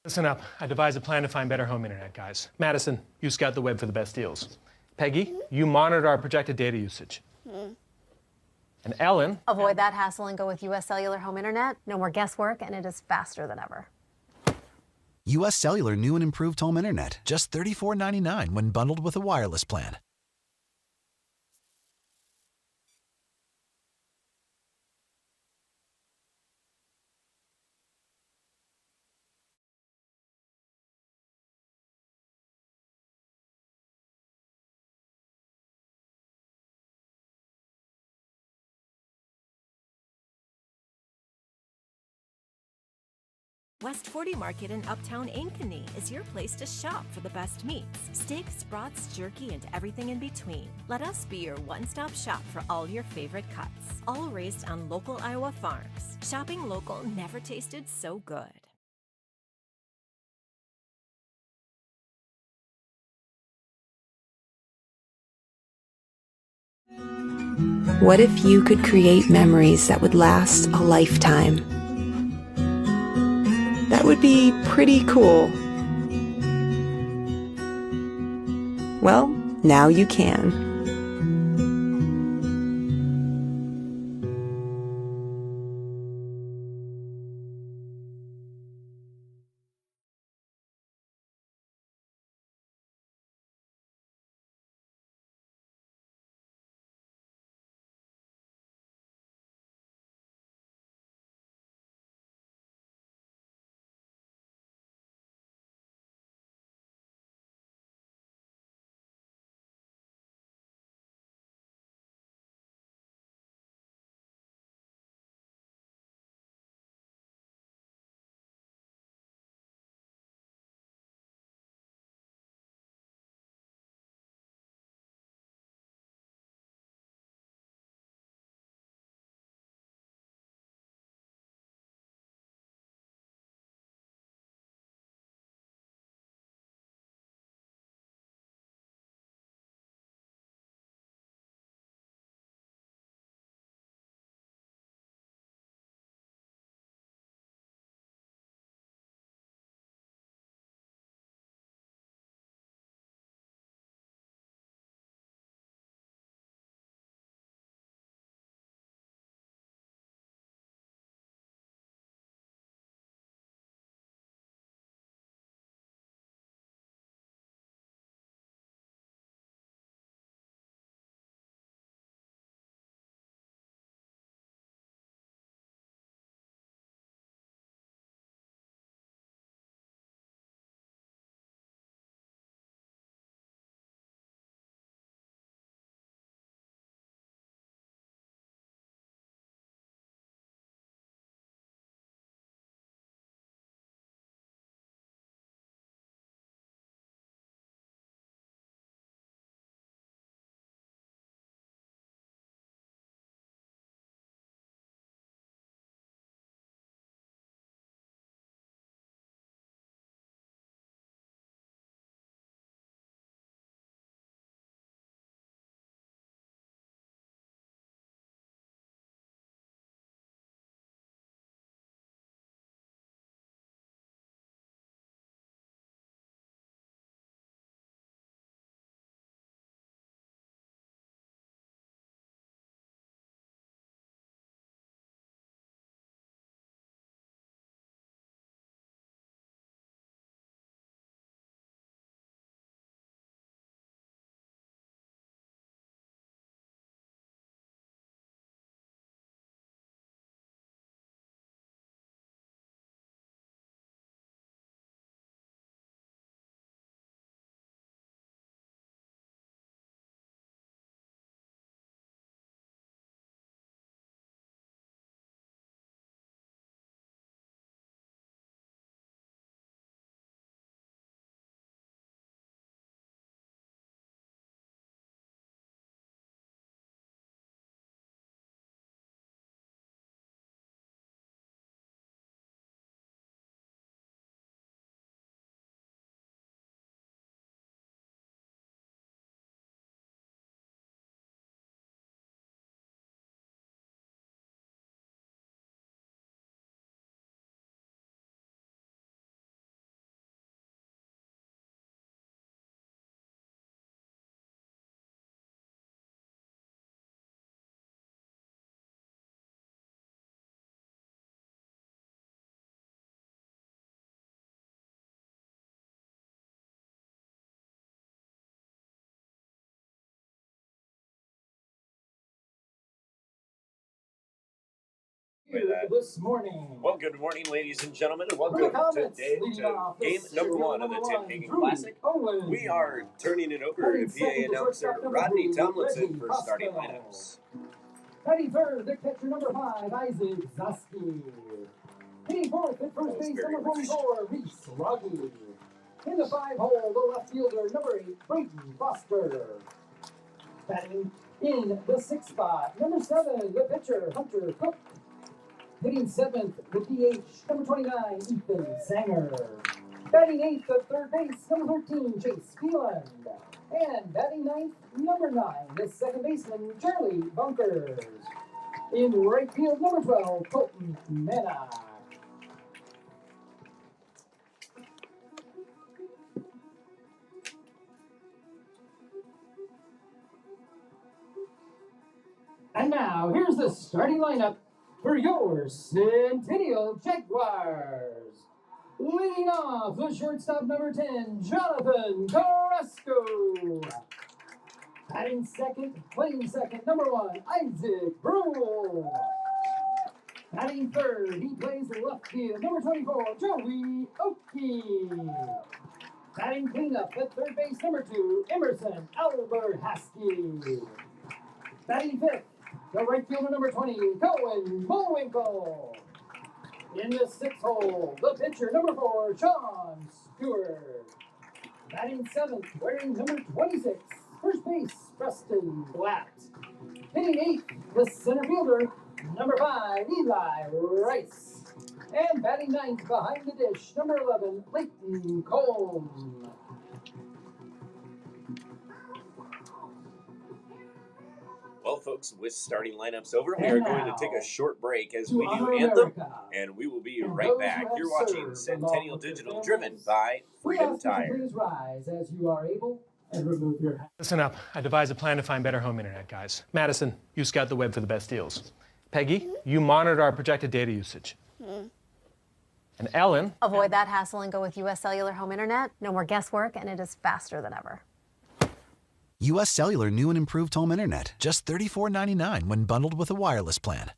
Listen up. I devised a plan to find better home internet, guys. Madison, you scout the web for the best deals. Peggy, you monitor our projected data usage. And Ellen... Avoid that hassle and go with U.S. Cellular Home Internet. No more guesswork, and it is faster than ever. U.S. Cellular new and improved home internet. Just $34.99 when bundled with a wireless plan. West 40 Market in Uptown Ankeny is your place to shop for the best meats, steaks, brats, jerky, and everything in between. Let us be your one-stop shop for all your favorite cuts, all raised on local Iowa farms. Shopping local never tasted so good. What if you could create memories that would last a lifetime? That would be pretty cool. Well, now you can. this morning. Well, good morning, ladies and gentlemen, and welcome Comets today leading to off game this number one of the Tim Hagen Classic. We are turning it over to PA announcer Rodney Tomlinson for starting lineups. Batting third, the catcher number 5, Isaac Zaski. Hitting fourth at first base, number 44, Reese Ruggie. In the 5-hole, the left fielder, number 8, Brayton Foster. Batting in the 6th spot, number 7, the pitcher, Hunter Cook. Hitting 7th, the DH, number 29, Ethan Sanger. Batting 8th at third base, number 13, Chase Phelan. And batting 9th, number 9, the second baseman, Charlie Bunkers. In right field, number 12, Colton Mena. And now, here's the starting lineup for your Centennial Jaguars. Leading off, the shortstop number 10, Jonathan Carrasco. Batting second, playing second, number 1, Isaac Brule. Batting third, he plays left field, number 24, Joey Oakey. Batting cleanup at third base, number 2, Emerson Alberhaski. Batting fifth, the right fielder, number 20, Cohen Bullwinkle. In the 6th hole, the pitcher, number 4, Sean Stewart. Batting 7th, wearing number 26, first base, Preston Blatt. Hitting 8th, the center fielder, number 5, Eli Rice. And batting 9th, behind the dish, number 11, Leighton Colm. Well, folks, with starting lineups over, we are going to take a short break as we do Anthem, and we will be right back. You're watching Centennial Digital, driven by Freedom Tire. Please rise as you are able and remove your hat. Listen up. I devised a plan to find better home internet, guys. Madison, you scout the web for the best deals. Peggy, you monitor our projected data usage. And Ellen... Avoid that hassle and go with US Cellular Home Internet. No more guesswork, and it is faster than ever. U.S. Cellular new and improved home internet. Just $34.99 when bundled with a wireless plan.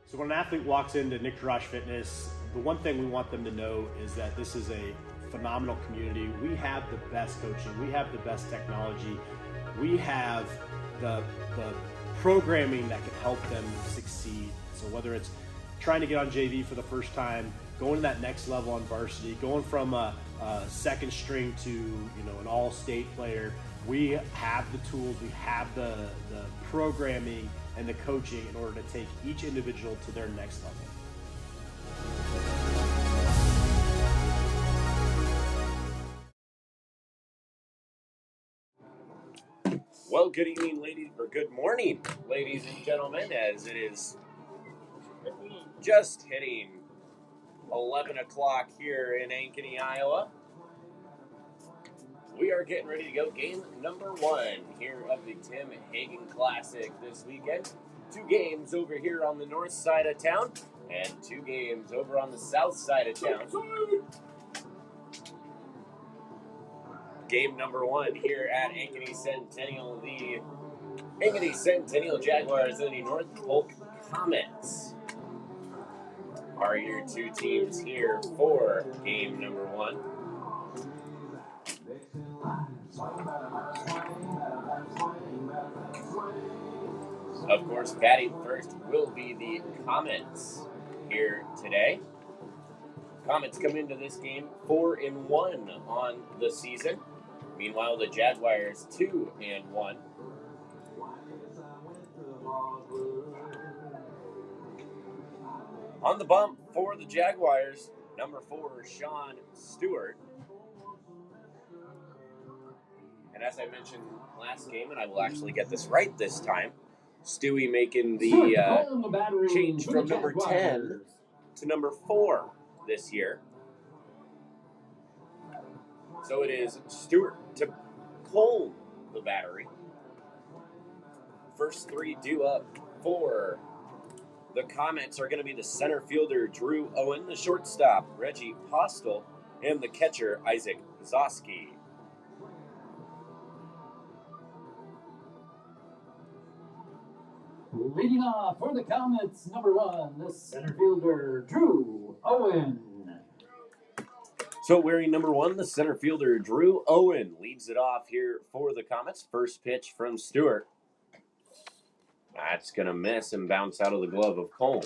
So when an athlete walks into Nick Jarash Fitness, the one thing we want them to know is that this is a phenomenal community. We have the best coaching. We have the best technology. We have the programming that can help them succeed. So whether it's trying to get on JV for the first time, going to that next level on varsity, going from a second string to an all-state player, we have the tools, we have the programming and the coaching in order to take each individual to their next level. Well, good evening, ladies, or good morning, ladies and gentlemen, as it is just hitting 11 o'clock here in Ankeny, Iowa. We are getting ready to go game number 1 here of the Tim Hagen Classic this weekend. 2 games over here on the north side of town and 2 games over on the south side of town. Game number 1 here at Ankeny Centennial, the Ankeny Centennial Jaguars and the North Polk Comets are your 2 teams here for game number 1. Of course, batting first will be the Comets here today. Comets come into this game 4-1 on the season. Meanwhile, the Jaguars 2-1. On the bump for the Jaguars, number 4, Sean Stewart. And as I mentioned last game, and I will actually get this right this time, Stewie making the change from number 10 to number 4 this year. So it is Stewart to comb the battery. First 3 due up for the Comets are going to be the center fielder, Drew Owen, the shortstop, Reggie Postel, and the catcher, Isaac Zoski. Leading off for the Comets, number 1, the center fielder, Drew Owen. So wearing number 1, the center fielder, Drew Owen, leads it off here for the Comets. First pitch from Stewart. That's going to miss and bounce out of the glove of Cole.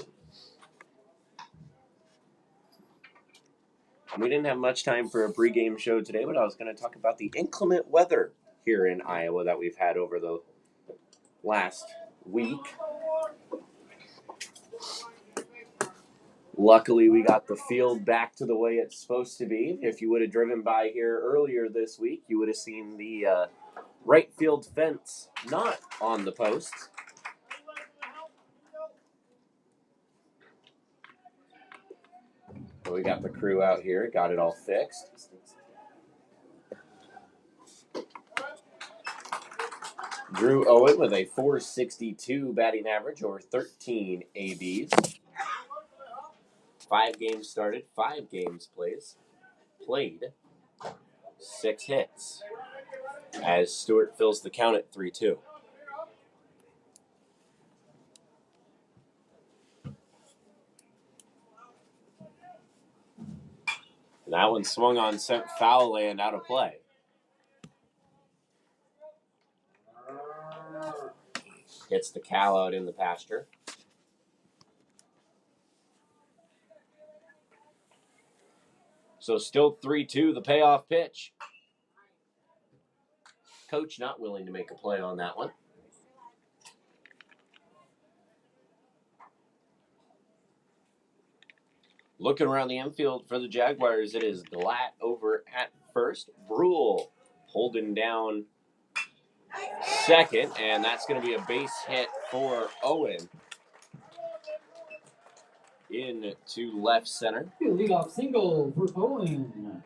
We didn't have much time for a pregame show today, but I was going to talk about the inclement weather here in Iowa that we've had over the last week. Luckily, we got the field back to the way it's supposed to be. If you would have driven by here earlier this week, you would have seen the right field fence not on the posts. So we got the crew out here, got it all fixed. Drew Owen with a .462 batting average over 13 ABs. 5 games started, 5 games played, 6 hits. As Stewart fills the count at 3-2. And that one swung on, sent foul land out of play. Hits the cow out in the pasture. So still 3-2, the payoff pitch. Coach not willing to make a play on that one. Looking around the infield for the Jaguars, it is Glatt over at first. Brule holding down second, and that's going to be a base hit for Owen. Into left center. Leadoff single for Owen.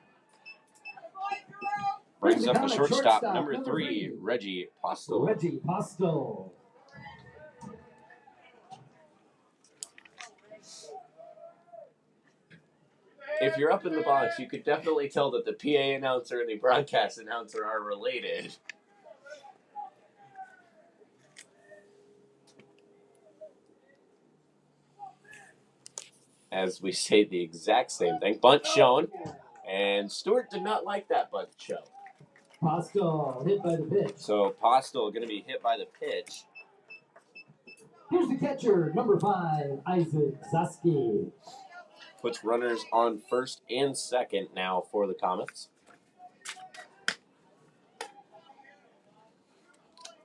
Brings up the shortstop, number 3, Reggie Postel. Reggie Postel. If you're up in the box, you could definitely tell that the PA announcer and the broadcast announcer are related. As we say the exact same thing. Bunt shown. And Stewart did not like that bunt show. Postel hit by the pitch. So Postel going to be hit by the pitch. Here's the catcher, number 5, Isaac Zoski. Puts runners on first and second now for the Comets.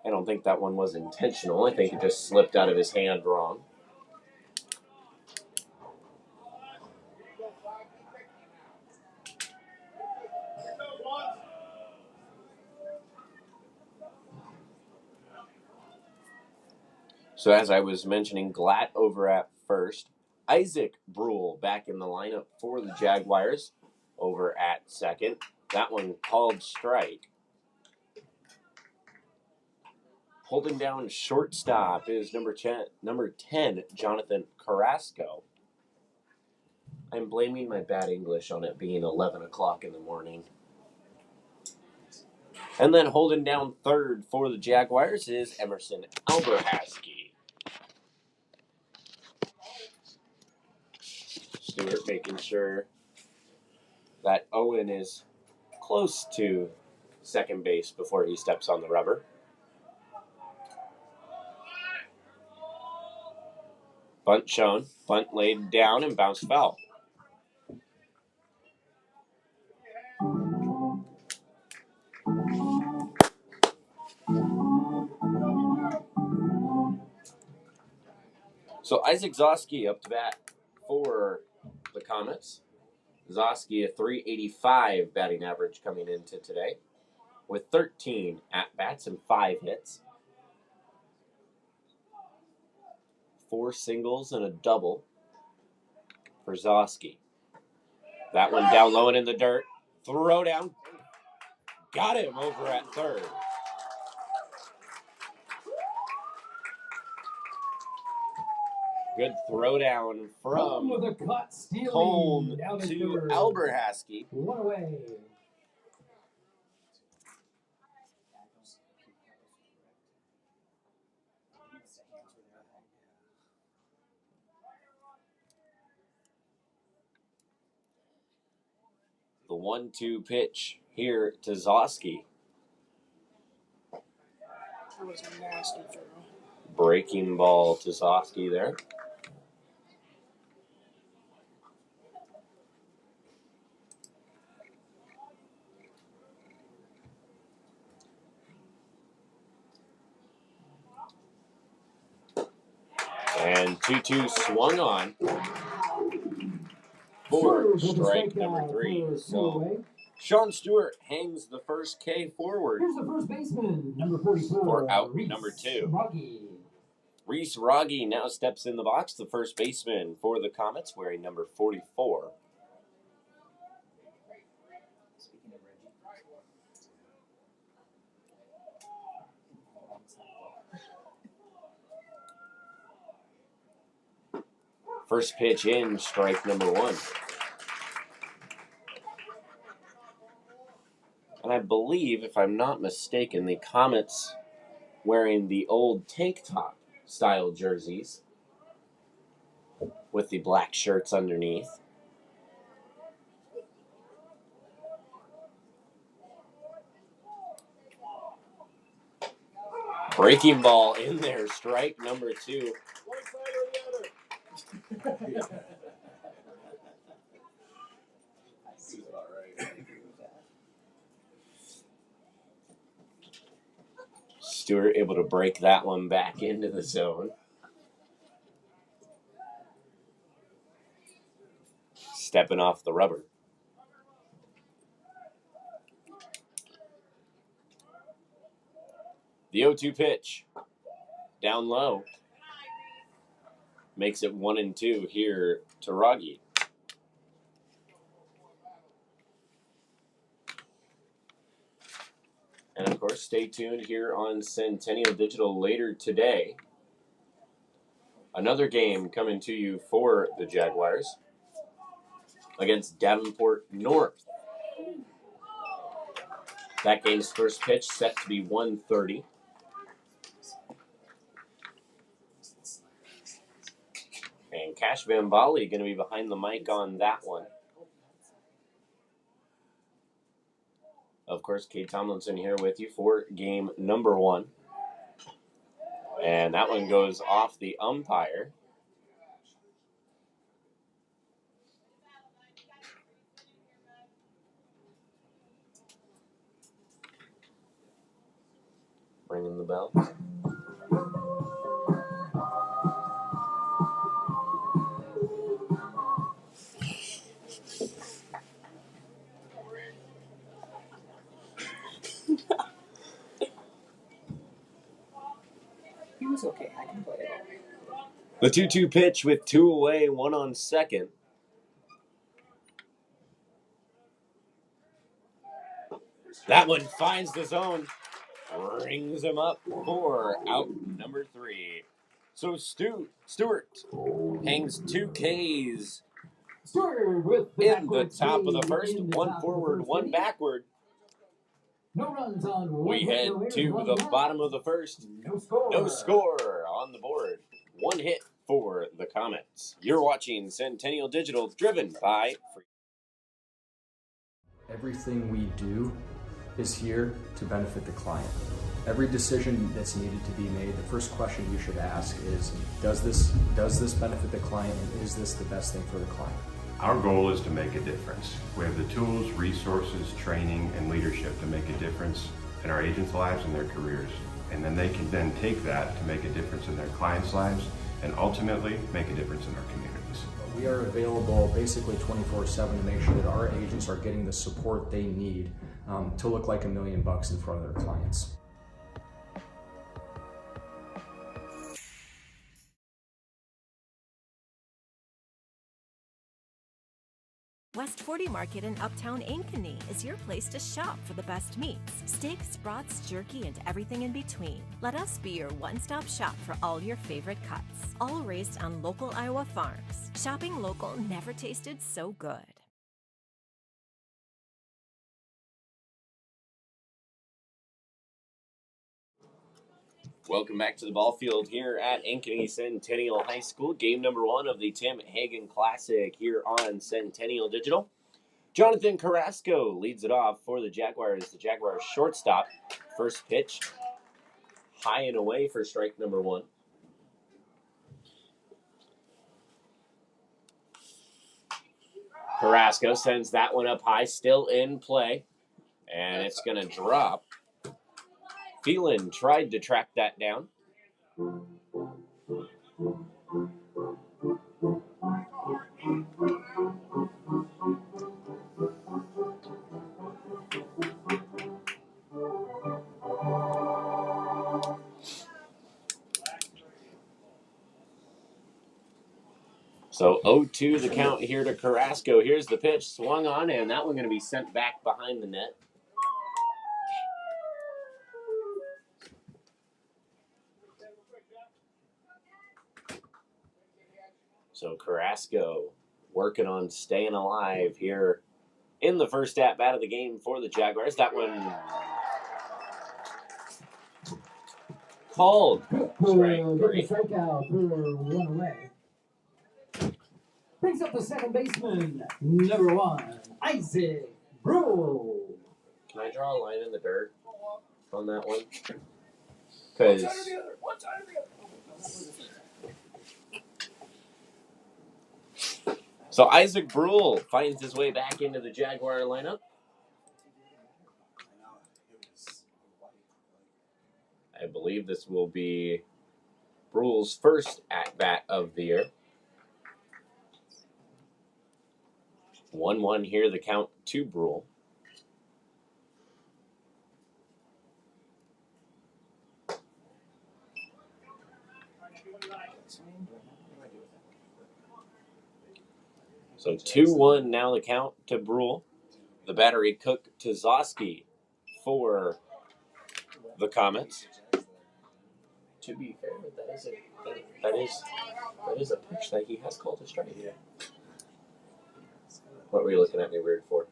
I don't think that one was intentional. I think it just slipped out of his hand wrong. So as I was mentioning, Glatt over at first. Isaac Brule back in the lineup for the Jaguars over at second. That one called strike. Holding down shortstop is number 10, Jonathan Carrasco. I'm blaming my bad English on it being 11 o'clock in the morning. And then holding down third for the Jaguars is Emerson Alberhaski. Stewart making sure that Owen is close to second base before he steps on the rubber. Bunt shown. Bunt laid down and bounced foul. So Isaac Zosky up to bat for the Comets. Zosky, a .385 batting average coming into today with 13 at-bats and 5 hits. 4 singles and a double for Zosky. That one down low and in the dirt. Throw down. Got him over at third. Good throw down from with a cut, home down to third. Alberhaski. 1 away. The 1-2 pitch here to Zosky. That was a nasty throw. Breaking ball to Zosky there. And 2-2 swung on for strike number 3. So Sean Stewart hangs the first K forward. Here's the first baseman, number 44. For out Reese number 2. Rogge. Reese Rogge now steps in the box, the first baseman for the Comets, wearing number 44. First pitch in, strike number 1. And I believe, if I'm not mistaken, the Comets wearing the old tank top style jerseys with the black shirts underneath. Breaking ball in there, strike number 2. One side or the other. Stewart able to break that one back into the zone. Stepping off the rubber. The 0-2 pitch. Down low. Makes it 1-2 here to Rogge. And of course, stay tuned here on Centennial Digital later today. Another game coming to you for the Jaguars against Davenport North. That game's first pitch set to be 1:30. And Cash Van Bali going to be behind the mic on that one. Of course, Kate Tomlinson here with you for game number 1. And that one goes off the umpire. Ringing the bell. He was okay. I can play it. The 2-2 pitch with 2 away, 1 on second. That one finds the zone. Rings him up for out number 3. So Stewart hangs 2 Ks Stewart with in the top of the first. 1 forward, 1 backward. No runs on one. We head to the bottom of the first. No score. No score on the board. 1 hit for the Comets. You're watching Centennial Digital, driven by Free. Everything we do is here to benefit the client. Every decision that's needed to be made, the first question you should ask is, does this benefit the client, and is this the best thing for the client? Our goal is to make a difference. We have the tools, resources, training, and leadership to make a difference in our agents' lives and their careers. And then they can then take that to make a difference in their clients' lives and ultimately make a difference in our communities. We are available basically 24/7 to make sure that our agents are getting the support they need to look like $1 million in front of their clients. West 40 Market in Uptown Ankeny is your place to shop for the best meats, steaks, brats, jerky, and everything in between. Let us be your one-stop shop for all your favorite cuts, all raised on local Iowa farms. Shopping local never tasted so good. Welcome back to the ball field here at Ankeny Centennial High School. Game number 1 of the Tim Hagen Classic here on Centennial Digital. Jonathan Carrasco leads it off for the Jaguars. The Jaguars shortstop. First pitch, high and away for strike number 1. Carrasco sends that one up high, still in play. And it's going to drop. Phelan tried to track that down. So 0-2 the count here to Carrasco. Here's the pitch, swung on, and that one going to be sent back behind the net. So Carrasco working on staying alive here in the first at-bat of the game for the Jaguars. That one called. Strike 3. Strikeout for 1 away. Brings up the second baseman, number 1, Isaac Brule. Can I draw a line in the dirt on that one? Because so Isaac Brule finds his way back into the Jaguar lineup. I believe this will be Brule's first at-bat of the year. 1-1 here, the count to Brule. So 2-1 now the count to Brule. The battery Cook to Zoski for the Comets. To be fair, that is a pitch that he has called a strike. Yeah. What were you looking at me weird for?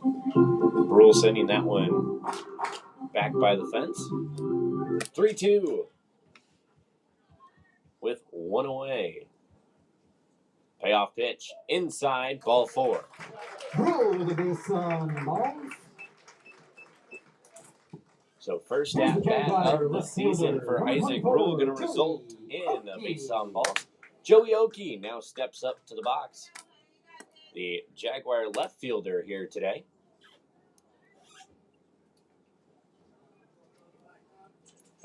Brule sending that one back by the fence. 3-2 with 1 away. Payoff pitch inside, ball 4. Brule with a base on ball. So first at bat of the season for Isaac Brule, going to result in a base on ball. Joey Oki now steps up to the box. The Jaguar left fielder here today.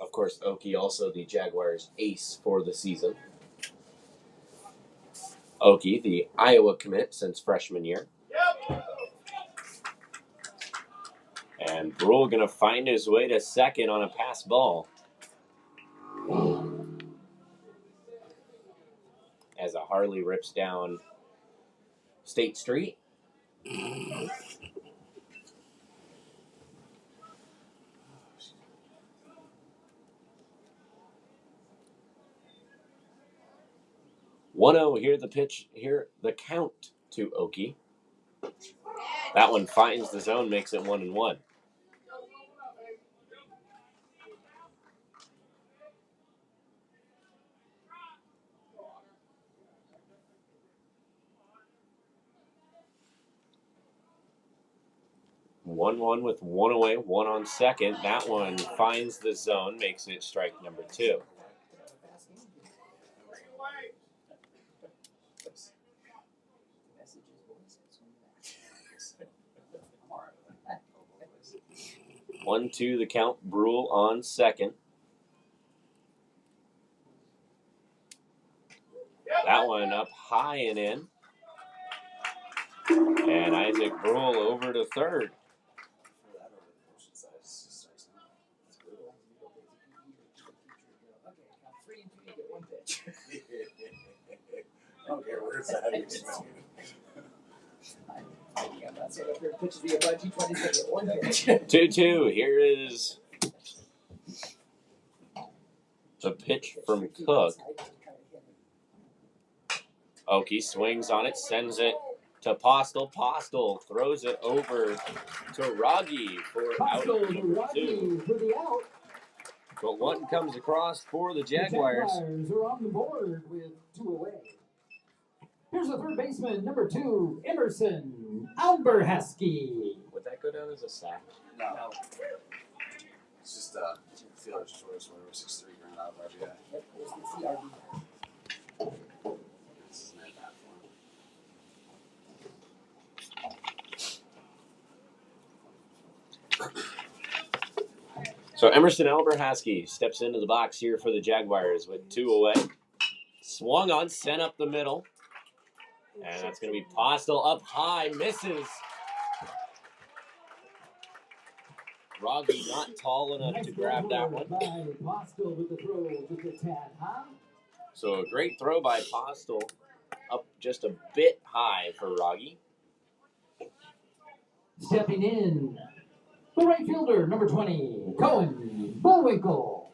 Of course, Oki also the Jaguars' ace for the season. Oki, the Iowa commit since freshman year. And Brule going to find his way to second on a pass ball. As a Harley rips down State Street. Here the pitch, here the count to Oki. That one finds the zone, makes it 1-1. 1-1 with one away, one on second. That one finds the zone, makes it strike number 2. One, two, the count. Brule on second. That one up high and in. And Isaac Brule over to third. Okay, where's that? 2-2. Here is the pitch from Cook. Okie swings on it, sends it to Postel. Postel throws it over to Rogge for out number 2. But one comes across for the Jaguars. The Jaguars are on the board with 2 away. Here's the third baseman, number 2, Emerson Alberhasky. Would that go down as a sack? No. It's just fielder's choice, whatever, 6'3" ground out by the guy. Yep, there's the CRB. This is not bad for him. So Emerson Alberhasky steps into the box here for the Jaguars with 2 away. Swung on, sent up the middle. And that's going to be Postel up high, misses. Rogge not tall enough to grab that one. So a great throw by Postel, up just a bit high for Rogge. Stepping in, the right fielder, number 20, Cohen Bullwinkle.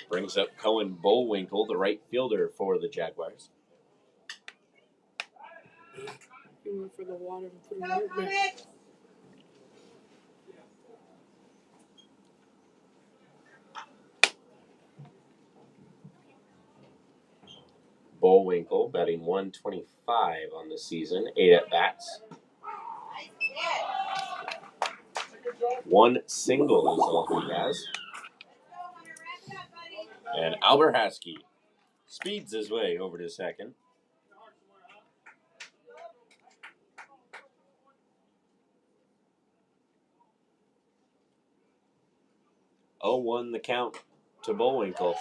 Brings up Cohen Bullwinkle, the right fielder for the Jaguars. He went for the water and put him right back. Bullwinkle batting .125 on the season, 8 at-bats. 1 single is all he has. And Alberhasky speeds his way over to second. Oh, 1 the count to Bullwinkle.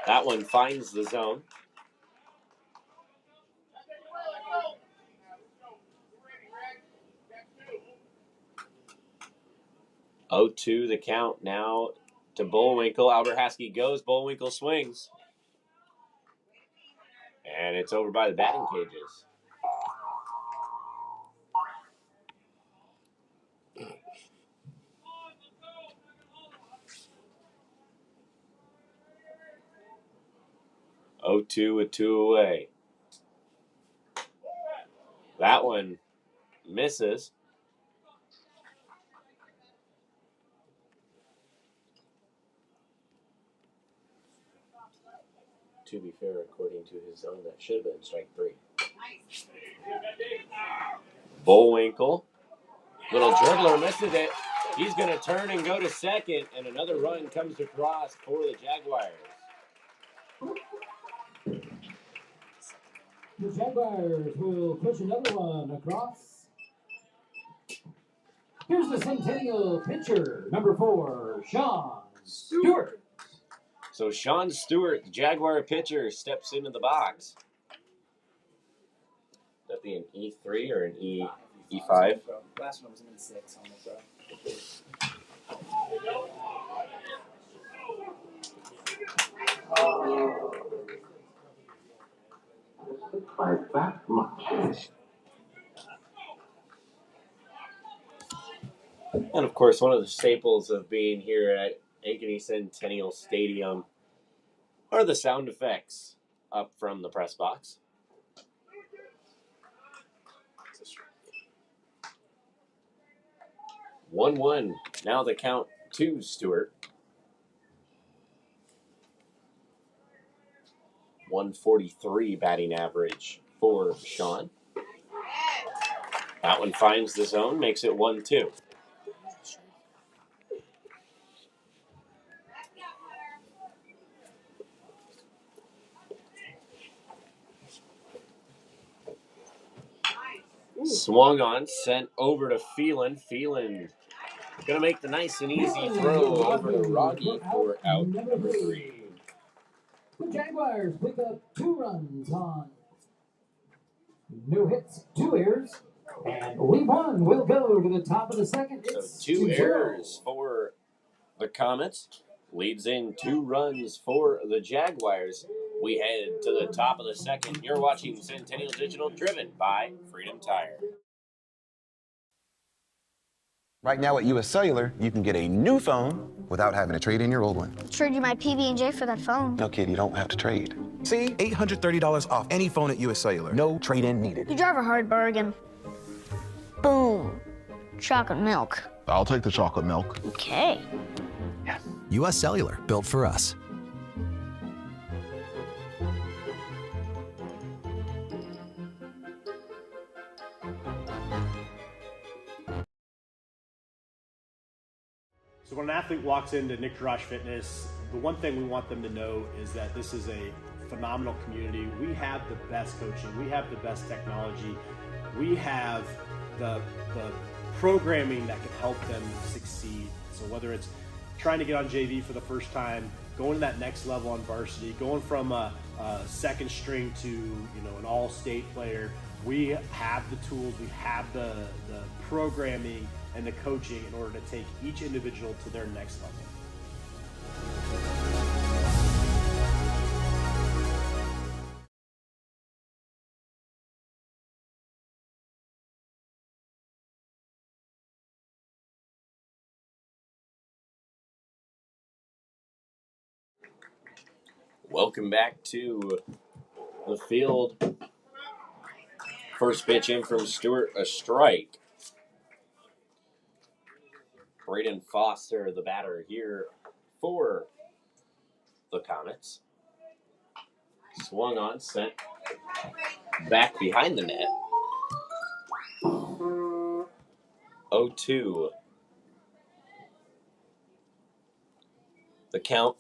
That one finds the zone. 0-2 the count now to Bullwinkle. Alberhasky goes. Bullwinkle swings. And it's over by the batting cages. Oh, 2 with 2 away. That one misses. To be fair, according to his zone, that should have been strike 3. Bullwinkle. Little dribbler misses it. He's going to turn and go to second, and another run comes across for the Jaguars. The Jaguars will push another one across. Here's the Centennial pitcher, number 4, Sean Stewart. So Sean Stewart, the Jaguar pitcher, steps into the box. Would that be an E3 or an E5? Last one was an E6 on the By that much. And of course, one of the staples of being here at Ankeny Centennial Stadium are the sound effects up from the press box. 1-1. Now the count to Stewart. 143 batting average for Sean. That one finds the zone, makes it 1-2. Swung on, sent over to Phelan. Phelan gonna make the nice and easy throw over to Rogge for out number 3. The Jaguars pick up 2 runs on no hits, 2 errors, and only 1 will go to the top of the second. So It's 2 2-0. errors for the Comets. Leads in 2 runs for the Jaguars. We head to the top of the second. You're watching Centennial Digital, driven by Freedom Tire. Right now at US Cellular, you can get a new phone without having to trade in your old one. Trade you my PB&J for that phone. No, kid, you don't have to trade. See? $830 off any phone at US Cellular. No trade-in needed. You drive a hard bargain. Boom. Chocolate milk. I'll take the chocolate milk. Okay. US Cellular, built for us. So when an athlete walks into Nick Rush Fitness, the one thing we want them to know is that this is a phenomenal community. We have the best coaching. We have the best technology. We have the programming that can help them succeed. So whether it's trying to get on JV for the first time, going to that next level on varsity, going from a second string to an all-state player, we have the tools, we have the programming and the coaching in order to take each individual to their next level. Welcome back to the field. First pitch in from Stewart, a strike. Braden Foster, the batter here for the Comets. Swung on, sent back behind the net. 0-2. The count.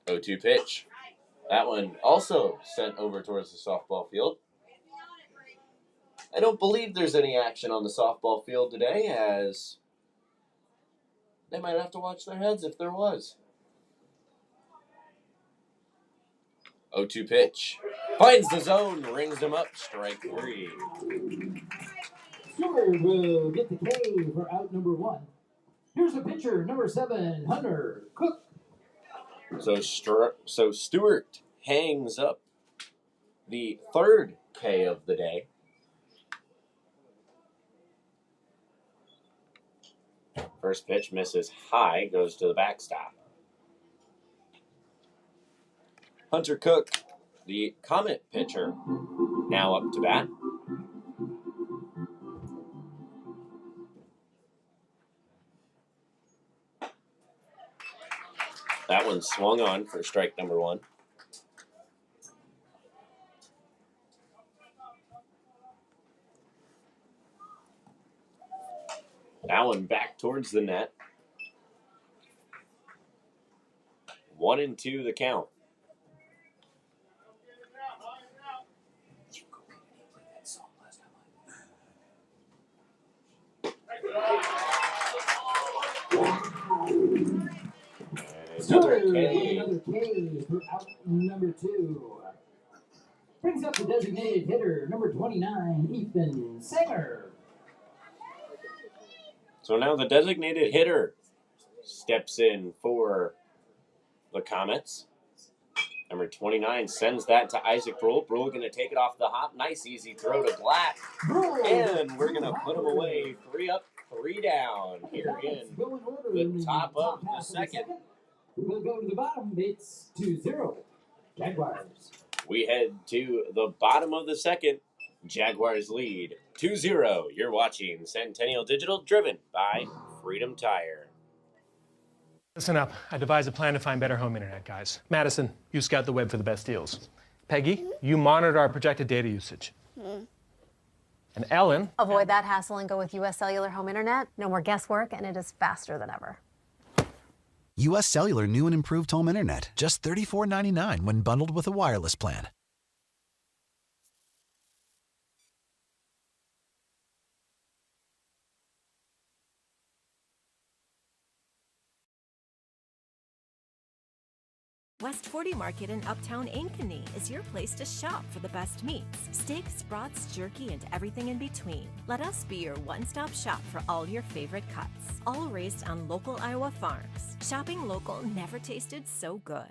0-2 pitch. That one also sent over towards the softball field. I don't believe there's any action on the softball field today, as they might have to watch their heads if there was. 0-2 pitch. Finds the zone, rings him up, strike 3. Stewart will get the K for out number 1. Here's the pitcher, number 7, Hunter Cook. So Stewart hangs up the 3rd K of the day. First pitch misses high, goes to the backstop. Hunter Cook, the Comet pitcher, now up to bat. That one swung on for strike number 1. That one back towards the net. 1-2 the count. Another K for out number 2. Brings up the designated hitter, number 29, Ethan Singer. So now the designated hitter steps in for the Comets. Number 29 sends that to Isaac Brule. Brule going to take it off the hop. Nice easy throw to Black. And we're going to put him away. 3 up, 3 down here in the top of the second. We'll go to the bottom. It's 2-0. Jaguars. We head to the bottom of the second. Jaguars lead 2-0. You're watching Centennial Digital, driven by Freedom Tire. Listen up. I devised a plan to find better home internet, guys. Madison, you scout the web for the best deals. Peggy, you monitor our projected data usage. And Ellen... Avoid that hassle and go with US Cellular Home Internet. No more guesswork, and it is faster than ever. US Cellular new and improved home internet. Just $34.99 when bundled with a wireless plan. West 40 Market in Uptown Ankeny is your place to shop for the best meats, steaks, brats, jerky, and everything in between. Let us be your one-stop shop for all your favorite cuts, all raised on local Iowa farms. Shopping local never tasted so good.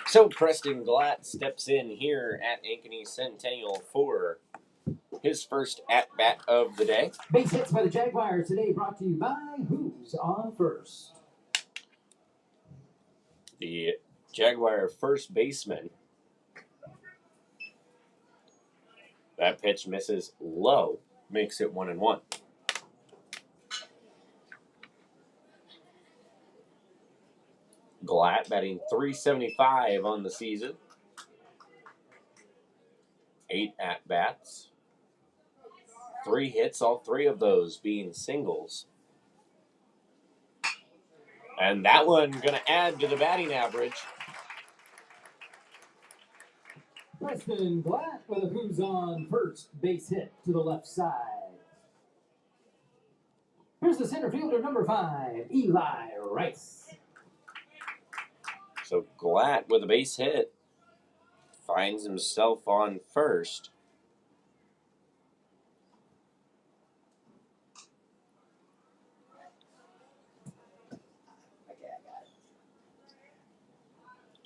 So Preston Glatt steps in here at Ankeny Centennial for his first at-bat of the day. Base hits by the Jaguars today brought to you by Who's on First. The Jaguar first baseman. That pitch misses low, makes it 1-1. Glatt batting .375 on the season. 8 at-bats. 3 hits, all 3 of those being singles. And that one going to add to the batting average. Preston Glatt with a Who's on First base hit to the left side. Here's the center fielder, number 5, Eli Rice. So Glatt with a base hit finds himself on first.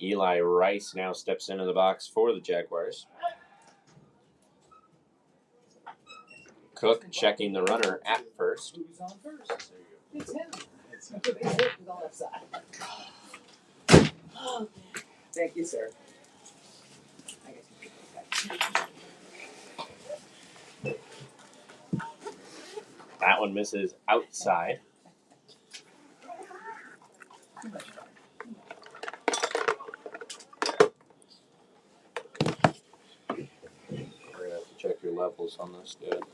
Eli Rice now steps into the box for the Jaguars. Cook checking the runner at first. Who's on first? It's him. It's a base hit to the left side. Thank you, sir. I guess you pick That one misses outside. We're going to have to check your levels on this, dude.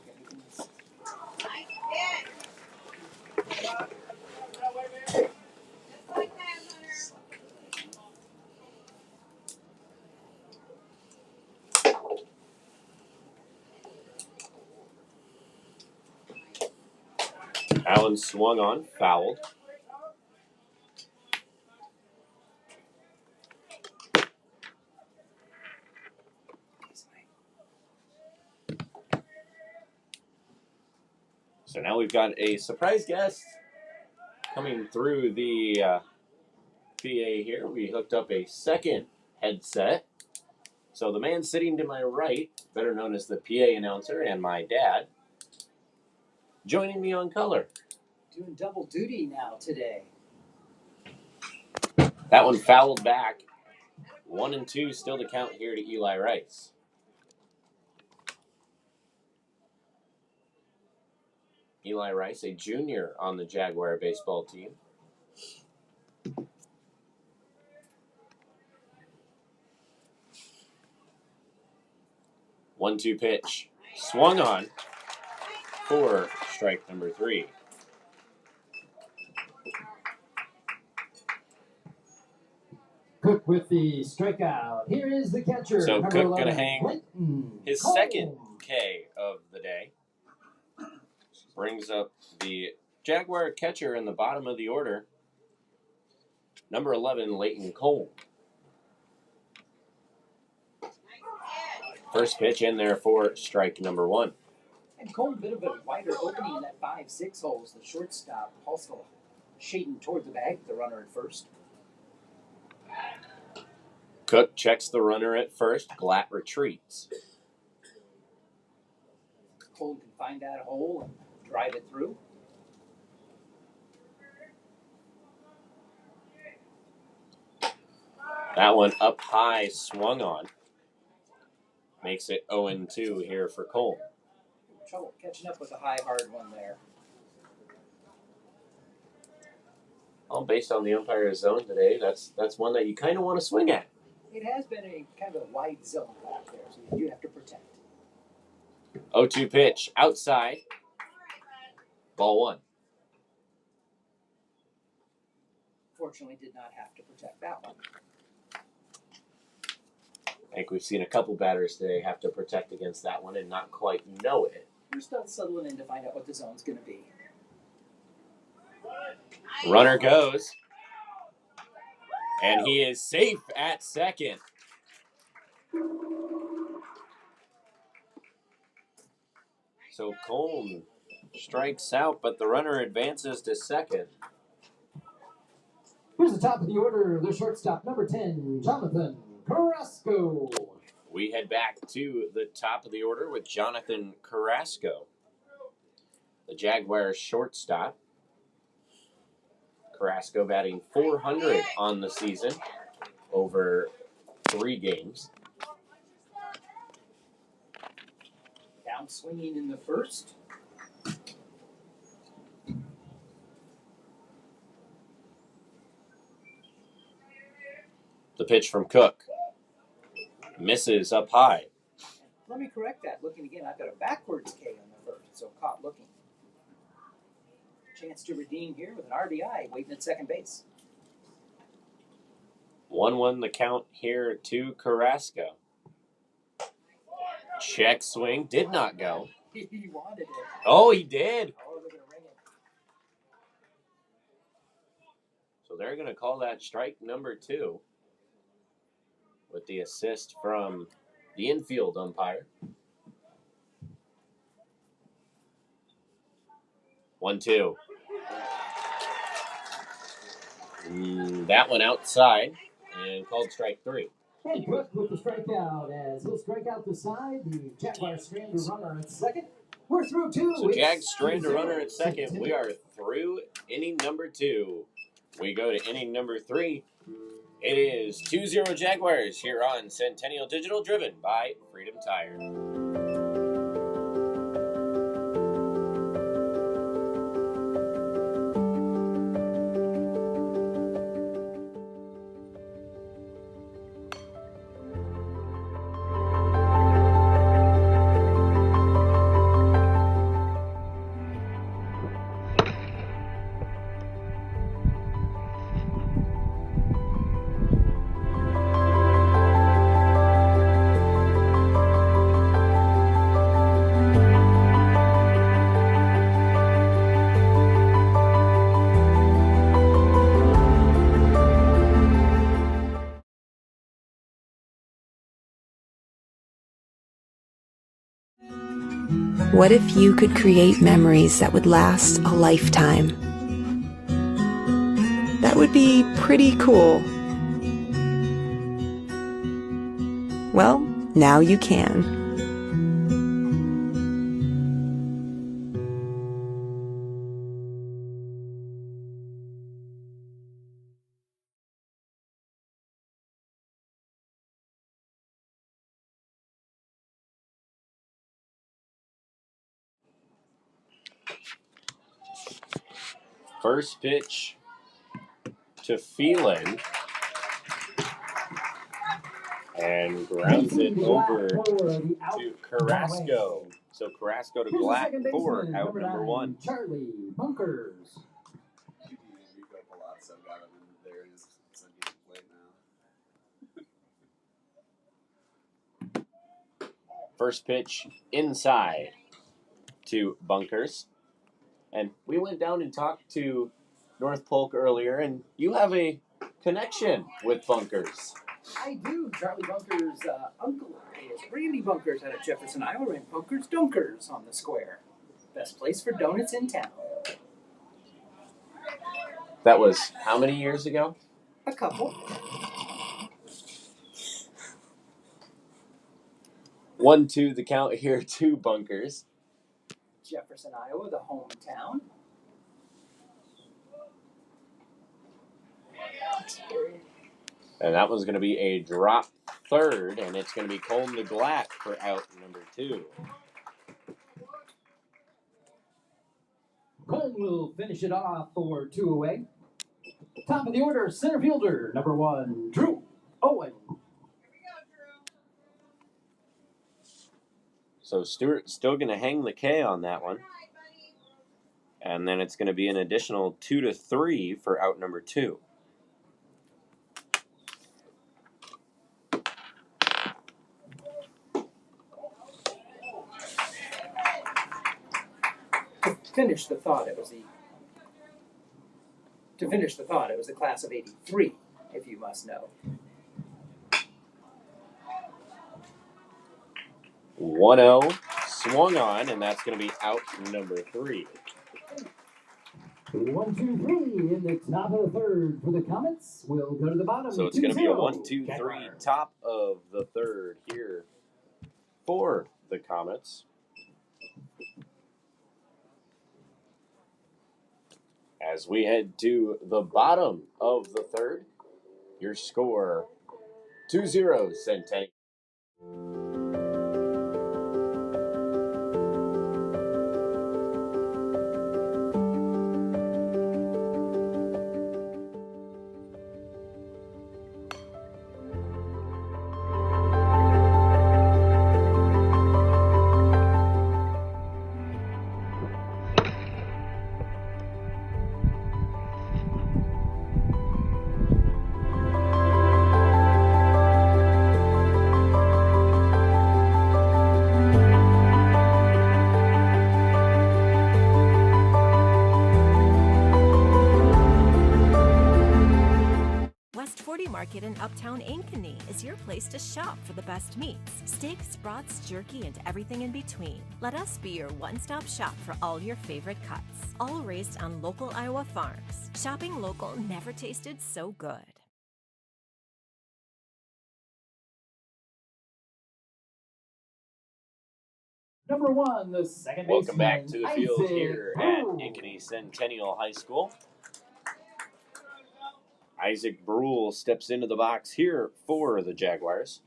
Allen swung on, fouled. So now we've got a surprise guest coming through the PA here. We hooked up a second headset. So the man sitting to my right, better known as the PA announcer and my dad, joining me on color. Doing double duty now today. That one fouled back. 1-2 still to count here to Eli Rice. Eli Rice, a junior on the Jaguar baseball team. One-two pitch. Swung on for strike number 3. Cook with the strikeout. Here is the catcher. So number Cook 11, going to hang Clinton his Cole. second K of the day. Brings up the Jaguar catcher in the bottom of the order. Number 11, Leighton Cole. First pitch in there for strike number 1. And Cole, a bit of a wider opening in that 5-6 holes. The shortstop also shading toward the bag, the runner at first. Cook checks the runner at first. Glatt retreats. Cole can find that hole and drive it through. That one up high, swung on. Makes it 0-2 here for Cole. Trouble catching up with a high, hard one there. Well, based on the umpire's zone today, that's one that you kind of want to swing at. It has been a kind of a wide zone back there, so you do have to protect. 0-2 pitch outside. Ball one. Fortunately, did not have to protect that one. I think we've seen a couple batters today have to protect against that one and not quite know it. We're still settling in to find out what the zone's going to be. Runner goes. And he is safe at second. So Colm strikes out, but the runner advances to second. Here's the top of the order, the shortstop, number 10, Jonathan Carrasco. We head back to the top of the order with Jonathan Carrasco, the Jaguars shortstop. Carrasco batting .400 on the season over 3 games. Down swinging in the first. The pitch from Cook. Misses up high. Let me correct that. Looking again, I've got a backwards K on the first, so caught looking. Chance to redeem here with an RBI waiting at second base. 1-1 the count here to Carrasco. Check swing, did not go. He wanted it. Oh, he did. Oh, they're going to ring it. So they're going to call that strike number 2 with the assist from the infield umpire. 1-2. That one outside and called strike 3. And Cook with the strikeout as he'll strike out the side. The Jaguars strand a runner at second. We're through 2. So Jags strand a runner at second. We are through inning number 2. We go to inning number 3. It is 2-0 Jaguars here on Centennial Digital, driven by Freedom Tire. What if you could create memories that would last a lifetime? That would be pretty cool. Well, now you can. First pitch to Phelan. And grounds it over to Carrasco. So Carrasco to Black for out number 1. Charlie Bunkers. First pitch inside to Bunkers. And we went down and talked to North Polk earlier, and you have a connection with Bunkers. I do. Charlie Bunker's uncle is Randy Bunkers out of Jefferson, Iowa, and Bunkers Dunkers on the square. Best place for donuts in town. That was how many years ago? A couple. 1-2 the count here to Bunkers. Jefferson, Iowa, the hometown. And that one's going to be a drop third, and it's going to be Colm to Glatt for out number 2. Colm will finish it off for 2 away. Top of the order, center fielder, number 1, Drew Owen. So Stewart's still going to hang the K on that one. And then it's going to be an additional 2-3 for out number 2. To finish the thought, it was the class of '83, if you must know. 1-0 swung on, and that's going to be out number 3. 1, 2, 3 in the top of the third for the Comets. We'll go to the bottom. So it's going to be a 1, 2, 3 Jaguars. top of the third here for the Comets. As we head to the bottom of the third, your score 2-0 Centennial. West 40 Market in Uptown Ankeny is your place to shop for the best meats, steaks, brats, jerky, and everything in between. Let us be your one-stop shop for all your favorite cuts, all raised on local Iowa farms. Shopping local never tasted so good. Number 1, the second Welcome back baseman, to the field Isaac here at Brew. Ankeny Centennial High School. Isaac Brule steps into the box here for the Jaguars.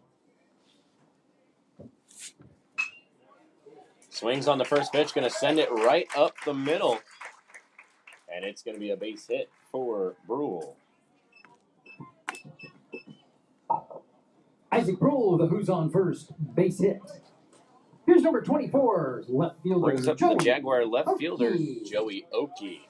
Swings on the first pitch, going to send it right up the middle. And it's going to be a base hit for Brule. Isaac Brule, the who's on first base hit. Here's number 24, left fielder Brings up Joey the Jaguar left fielder, Oakey. Joey Oakey.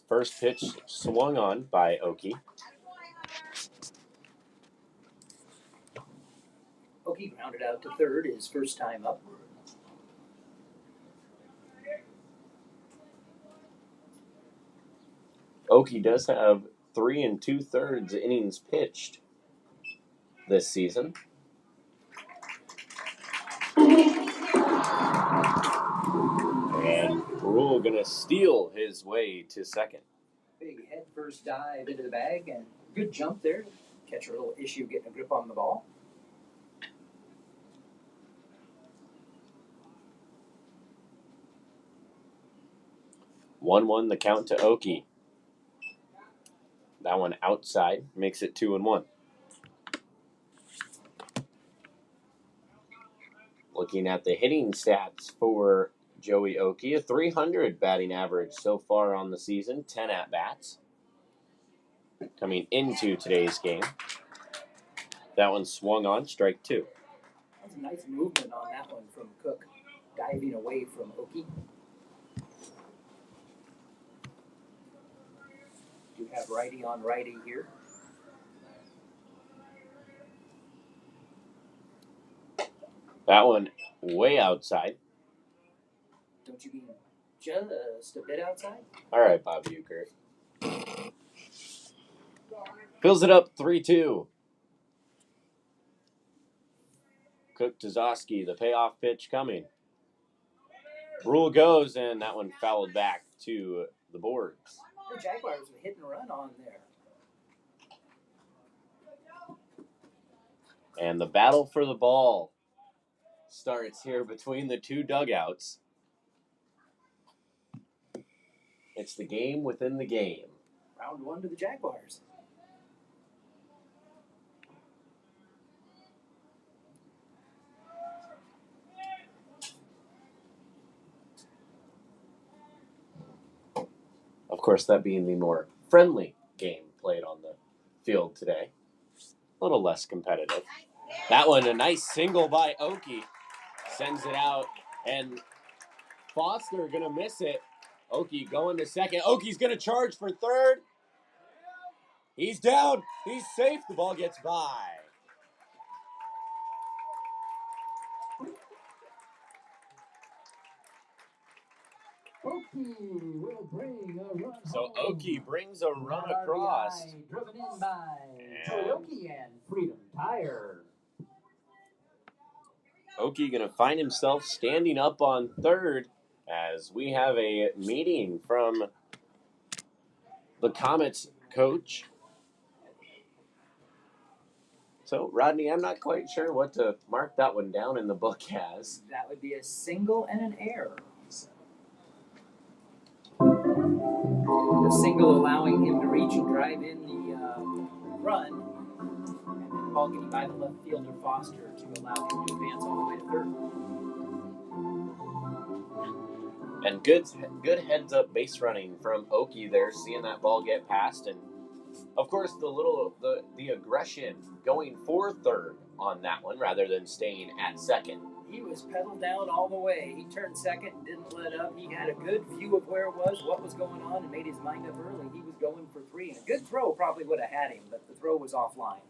First pitch swung on by Oakey. Oakey grounded out to third, his first time up. Oakey does have 3 2/3 innings pitched this season. And Brule going to steal his way to second. Big head first dive into the bag and good jump there. Catch a little issue getting a grip on the ball. One the count to Oakey. That one outside makes it 2-1. Looking at the hitting stats for Joey Oakey, a .300 batting average so far on the season, 10 at-bats. Coming into today's game. That one swung on, strike 2. That's a nice movement on that one from Cook, diving away from Oakey. You have righty on righty here. That one way outside. Don't you mean just a bit outside? All right, Bobby Euchre. Fills it up 3-2. Cook to Zosky, the payoff pitch coming. Brule goes, and that one fouled back to the boards. The Jaguars were hit and run on there. And the battle for the ball starts here between the two dugouts. It's the game within the game. Round 1 to the Jaguars. course, that being the more friendly game played on the field today. A little less competitive. That one, a nice single by Oki. Sends it out, and Foster going to miss it. Oki going to second. Oki's going to charge for third. He's down. He's safe. The ball gets by. Oki will bring a run So home. Oki brings a run across. RBI driven in by Oki and Freedom Tire. Oki going to find himself standing up on third as we have a meeting from the Comets coach. So, Rodney, I'm not quite sure what to mark that one down in the book as. That would be a single and an error. The single allowing him to reach and drive in the run, and then the ball getting by the left fielder Foster to allow him to advance all the way to third. And good heads-up base running from Oki there, seeing that ball get past, and of course the aggression going for third on that one rather than staying at second. He was pedaled down all the way. He turned second and didn't let up. He had a good view of where it was, what was going on, and made his mind up early. He was going for three. And a good throw probably would have had him, but the throw was offline.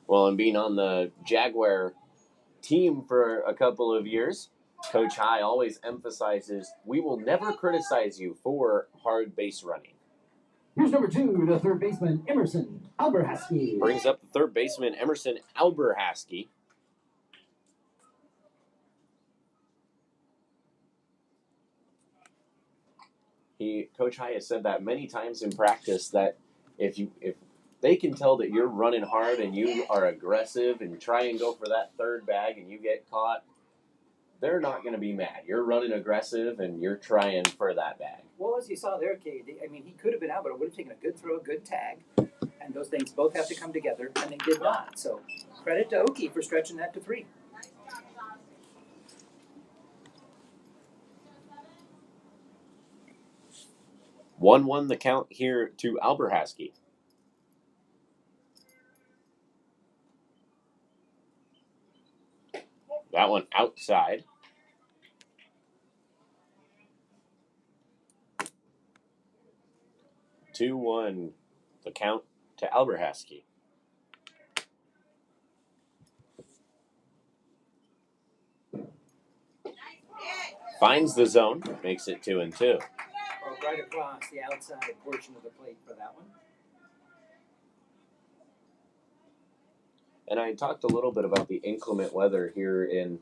Well, and being on the Jaguar team for a couple of years, Coach High always emphasizes, we will never criticize you for hard base running. Here's number 2, the third baseman, Emerson Alberhaski. Brings up the third baseman, Emerson Alberhaski. Coach High has said that many times in practice that if they can tell that you're running hard and you are aggressive and try and go for that third bag and you get caught, they're not going to be mad. You're running aggressive and you're trying for that bag. Well, as you saw there, Kate, I mean, he could have been out, but it would have taken a good throw, a good tag, and those things both have to come together, and they did not. So credit to Oki for stretching that to 3. One the count here to Alberhaski. That one outside. Two one the count to Alberhaski. Finds the zone, makes it 2-2. Right across the outside portion of the plate for that one. And I talked a little bit about the inclement weather here in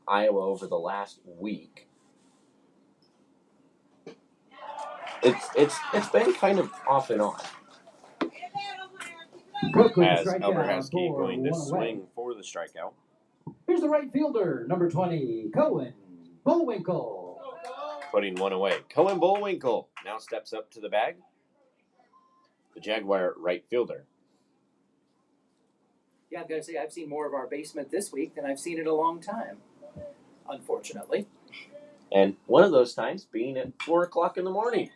Iowa over the last week. It's been kind of off and on. As Alberhaski going to swing for the strikeout. Here's the right fielder, number 20, Cohen Bullwinkle. Putting one away. Cohen Bullwinkle now steps up to the bag. The Jaguar right fielder. Yeah, I've got to say, I've seen more of our basement this week than I've seen in a long time, unfortunately. And one of those times being at 4 o'clock in the morning.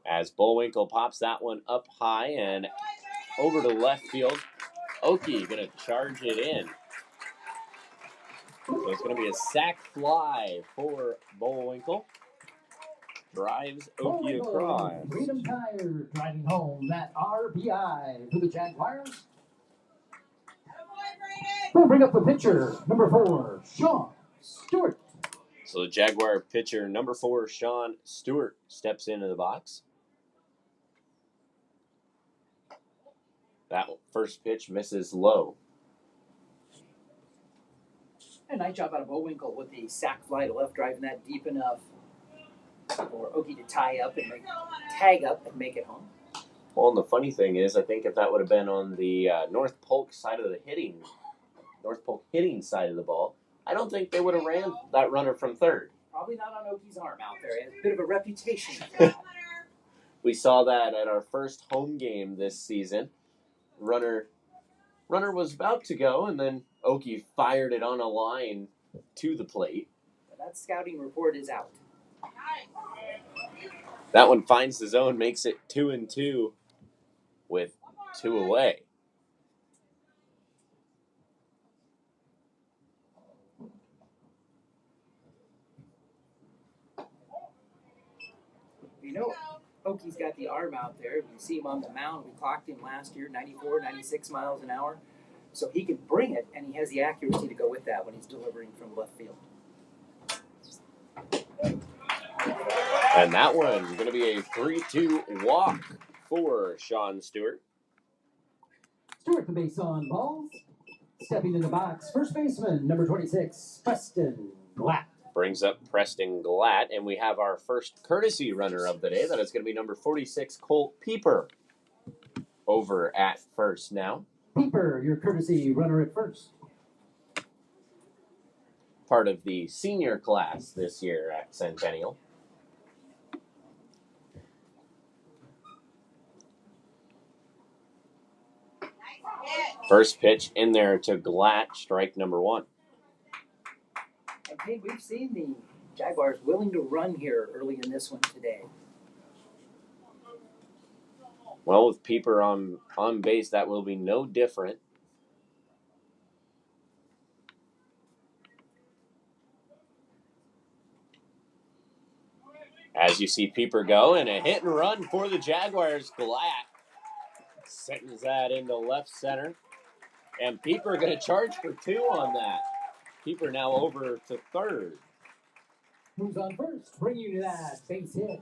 As Bullwinkle pops that one up high and over to left field. Oki going to charge it in. So it's going to be a sac fly for Bullwinkle. Drives Oki across. Freedom Tire driving home that RBI for the Jaguars. We'll bring up the pitcher, number 4, Sean Stewart. So the Jaguar pitcher, number 4, Sean Stewart, steps into the box. That first pitch misses low. A nice job out of Bullwinkle with the sac fly to left, driving that deep enough for Oki to tag up and make it home. Well, and the funny thing is, I think if that would have been on the North Polk side of the hitting side of the ball, I don't think they would have ran that runner from third. Probably not on Oki's arm out there. He has a bit of a reputation for that. We saw that at our first home game this season. Runner was about to go, and then Oki fired it on a line to the plate. That scouting report is out. That one finds the zone, makes it 2-2 with 2 away. You know, Oakie's got the arm out there. You see him on the mound. We clocked him last year, 94, 96 miles an hour. So he can bring it, and he has the accuracy to go with that when he's delivering from left field. And that one's going to be a 3-2 walk for Sean Stewart. Stewart the base on balls. Stepping in the box, first baseman, number 26, Preston Glatt. Brings up Preston Glatt, and we have our first courtesy runner of the day. That is going to be number 46, Colt Pieper, over at first now. Pieper, your courtesy runner at first. Part of the senior class this year at Centennial. First pitch in there to Glatt, strike number 1. And hey, we've seen the Jaguars willing to run here early in this one today. Well, with Pieper on base, that will be no different. As you see Pieper go, and a hit and run for the Jaguars. Glatt sends that into left center. And Pieper going to charge for 2 on that. Pieper now over to third. Who's on first? Bring you to that base hit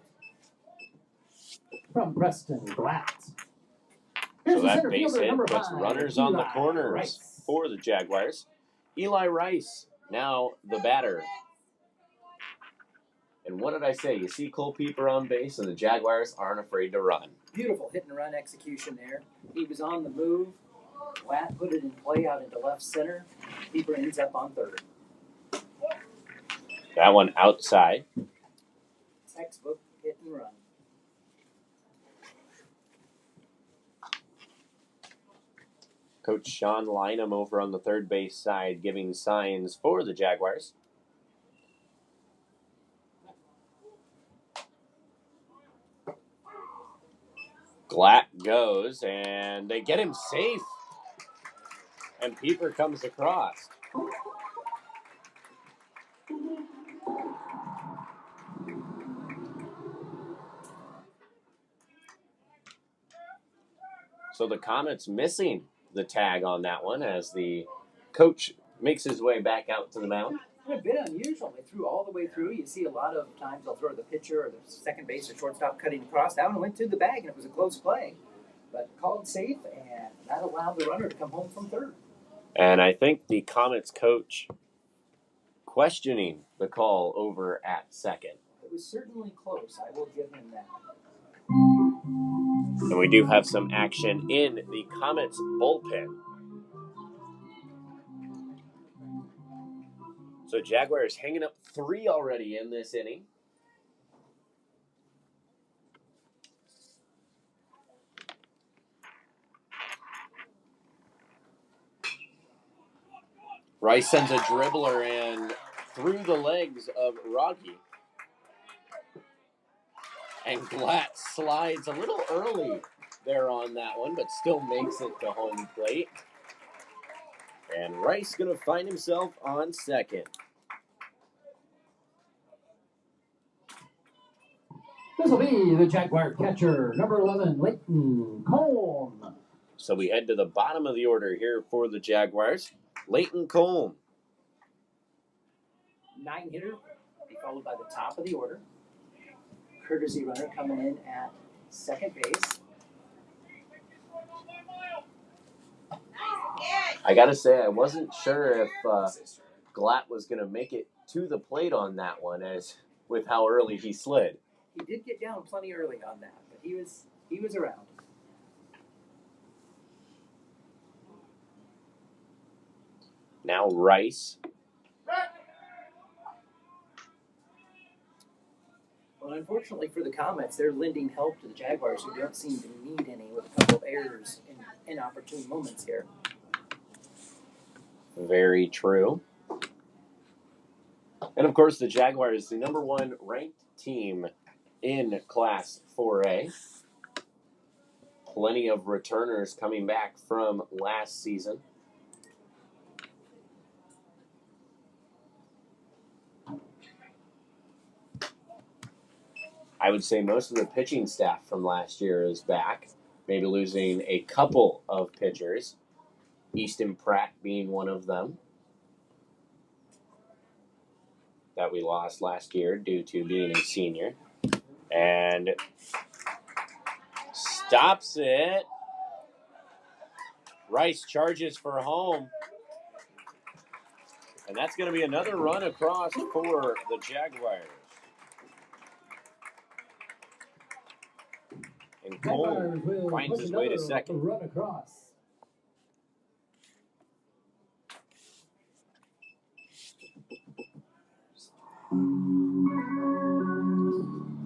from Preston Glatt. So that base hit puts runners on the corners for the Jaguars. Eli Rice, now the batter. And what did I say? You see Cole Pieper on base, and the Jaguars aren't afraid to run. Beautiful hit and run execution there. He was on the move. Glatt put it in play out into left center. Pieper ends up on third. That one outside. Textbook hit and run. Coach Sean Lynham over on the third base side giving signs for the Jaguars. Glatt goes, and they get him safe. And Pieper comes across. So the Comets missing the tag on that one as the coach makes his way back out to the mound. A bit unusual. They threw all the way through. You see a lot of times they'll throw the pitcher or the second base or shortstop cutting across. That one went through the bag, and it was a close play. But called safe, and that allowed the runner to come home from third. And I think the Comets coach questioning the call over at second. It was certainly close. I will give him that. And we do have some action in the Comets bullpen. So Jaguars hanging up 3 already in this inning. Rice sends a dribbler in through the legs of Rocky. And Glatt slides a little early there on that one, but still makes it to home plate. And Rice going to find himself on second. This will be the Jaguar catcher, number 11, Leighton Colm. So we head to the bottom of the order here for the Jaguars. Leighton Colm. 9-hitter, be followed by the top of the order. Courtesy runner coming in at second base. I got to say, I wasn't sure if Glatt was going to make it to the plate on that one, as with how early he slid. He did get down plenty early on that, but he was around. Now Rice. Well, unfortunately for the Comets, they're lending help to the Jaguars, who don't seem to need any, with a couple of errors in inopportune moments here. Very true. And of course, the Jaguars, the number 1 ranked team in Class 4A. Plenty of returners coming back from last season. I would say most of the pitching staff from last year is back, maybe losing a couple of pitchers, Easton Pratt being one of them that we lost last year due to being a senior. And stops it. Rice charges for home. And that's going to be another run across for the Jaguars. And Cole finds his way to second. Run across.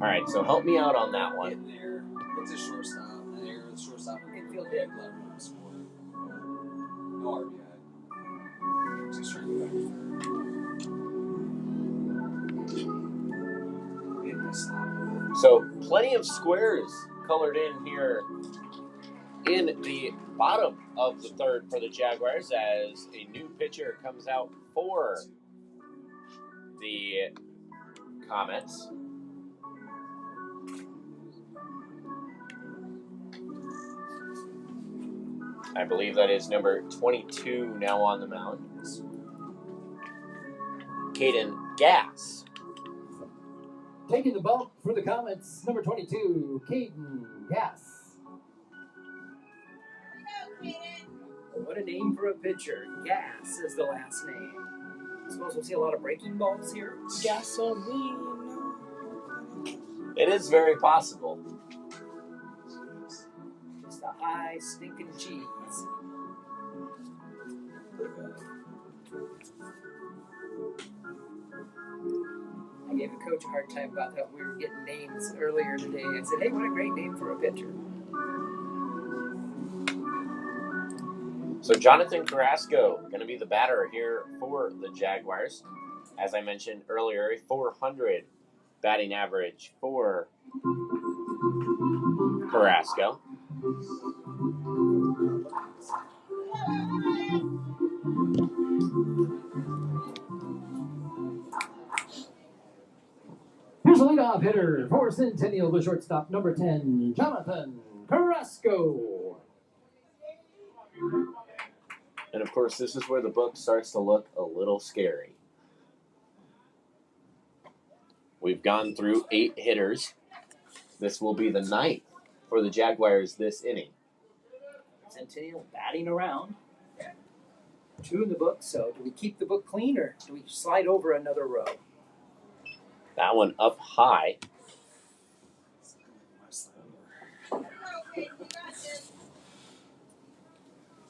All right, so help me out on that one. In there, it's a shortstop. There, the shortstop. Infield hit, let him score. No RBI. Just trying to go back. So plenty of squares colored in here in the bottom of the third for the Jaguars as a new pitcher comes out for the Comets. I believe that is number 22 now on the mound. Caden Gass. Taking the bump for the Comets, number 22, Caden Gass. What a name for a pitcher. Gas is the last name. I suppose we'll see a lot of breaking balls here. Gasoline. It is very possible. Just a high stinking cheese. I gave the coach a hard time about how we were getting names earlier today. I said, hey, what a great name for a pitcher. So Jonathan Carrasco going to be the batter here for the Jaguars. As I mentioned earlier, a 400 batting average for Carrasco. Here's the leadoff hitter for Centennial, the shortstop, number 10, Jonathan Carrasco. And of course, this is where the book starts to look a little scary. We've gone through 8 hitters. This will be the 9th for the Jaguars this inning. Centennial batting around. 2 in the book, so do we keep the book clean or do we slide over another row? That one up high.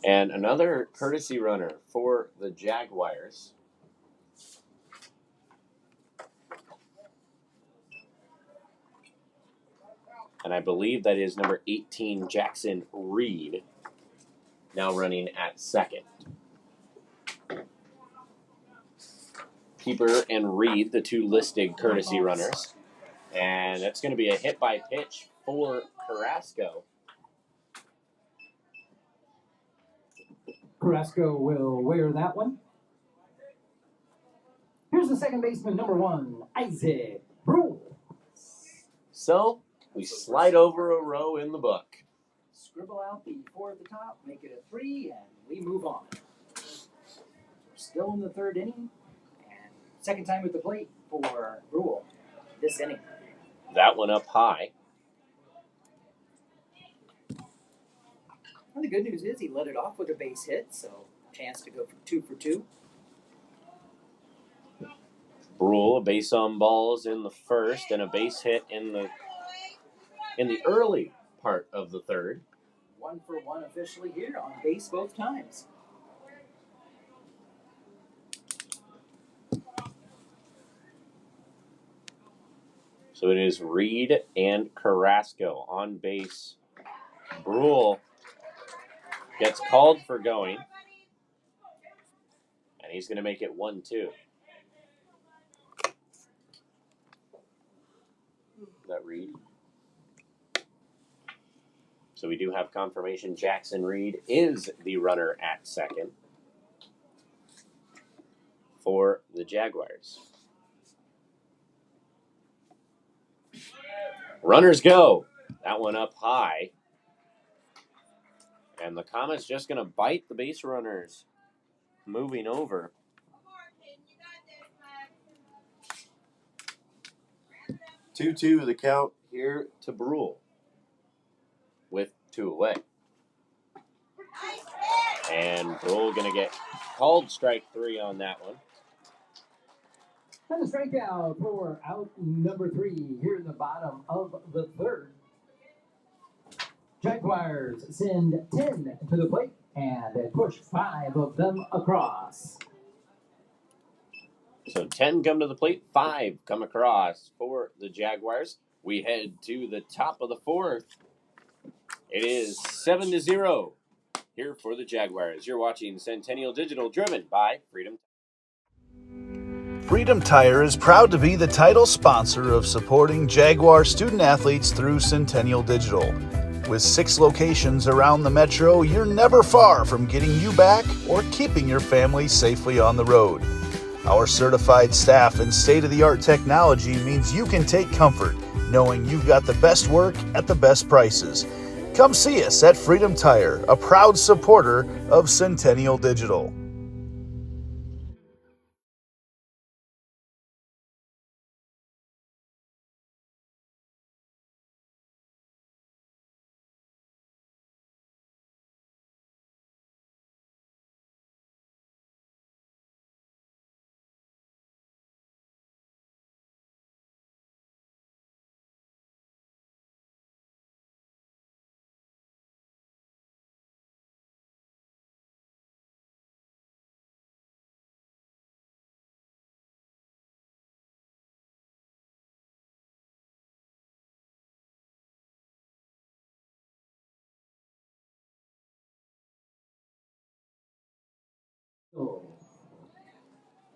And another courtesy runner for the Jaguars. And I believe that is number 18, Jackson Reed, now running at second. Keeper and Reed, the 2 listed courtesy runners. And that's going to be a hit by pitch for Carrasco. Carrasco will wear that one. Here's the second baseman, number 1, Isaac Brule. So we slide over a row in the book. Scribble out the 4 at the top, make it a 3, and we move on. We're still in the 3rd inning, and second time at the plate for Brule this inning. That one up high. Well, the good news is he let it off with a base hit, so chance to go for 2 for 2. Brule, a base on balls in the first and a base hit in the early part of the 3rd. 1 for 1 officially here, on base both times. So it is Reed and Carrasco on base. Brule gets called for going. And he's going to make it 1-2. that read. So we do have confirmation Jackson Reed is the runner at second for the Jaguars. Runners go. That one up high. And the Comets just going to bite the base runners. Moving over. Two the count here to Brule with 2 away. And Brule going to get called strike 3 on that one. And a strikeout for out number 3 here in the bottom of the third. Jaguars send 10 to the plate and they push 5 of them across. So 10 come to the plate, 5 come across for the Jaguars. We head to the top of the fourth. It is 7-0 here for the Jaguars. You're watching Centennial Digital, driven by Freedom. Freedom Tire is proud to be the title sponsor of supporting Jaguar student athletes through Centennial Digital. With 6 locations around the metro, you're never far from getting you back or keeping your family safely on the road. Our certified staff and state-of-the-art technology means you can take comfort knowing you've got the best work at the best prices. Come see us at Freedom Tire, a proud supporter of Centennial Digital.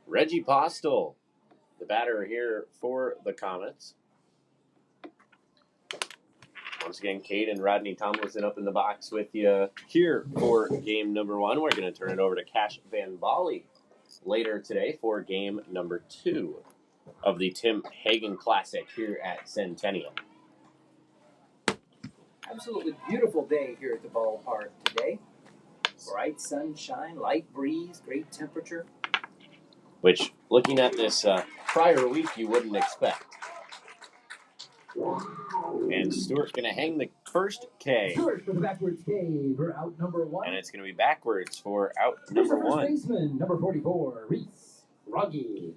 Reggie Postel, the batter here for the Comets. Once again, Kate and Rodney Tomlinson up in the box with you here for game number 1. We're going to turn it over to Cash Van Volley later today for game number 2 of the Tim Hagen Classic here at Centennial. Absolutely beautiful day here at the ballpark today. Bright sunshine, light breeze, great temperature. Which, looking at this prior week, you wouldn't expect. And Stewart's going to hang the first K. Stewart for the backwards K for out number 1. And it's going to be backwards for out number 1. First baseman, number 44, Reese Ruggie.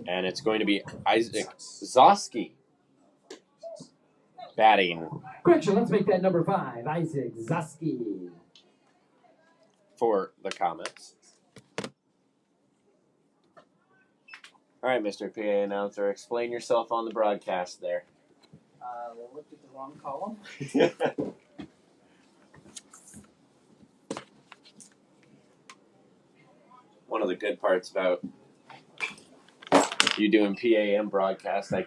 And it's going to be Isaac Zosky batting. Correction, let's make that number 5, Isaac Zosky. For the Comets. All right, Mr. PA announcer, explain yourself on the broadcast there. We looked at the wrong column. One of the good parts about you doing PAM broadcast, I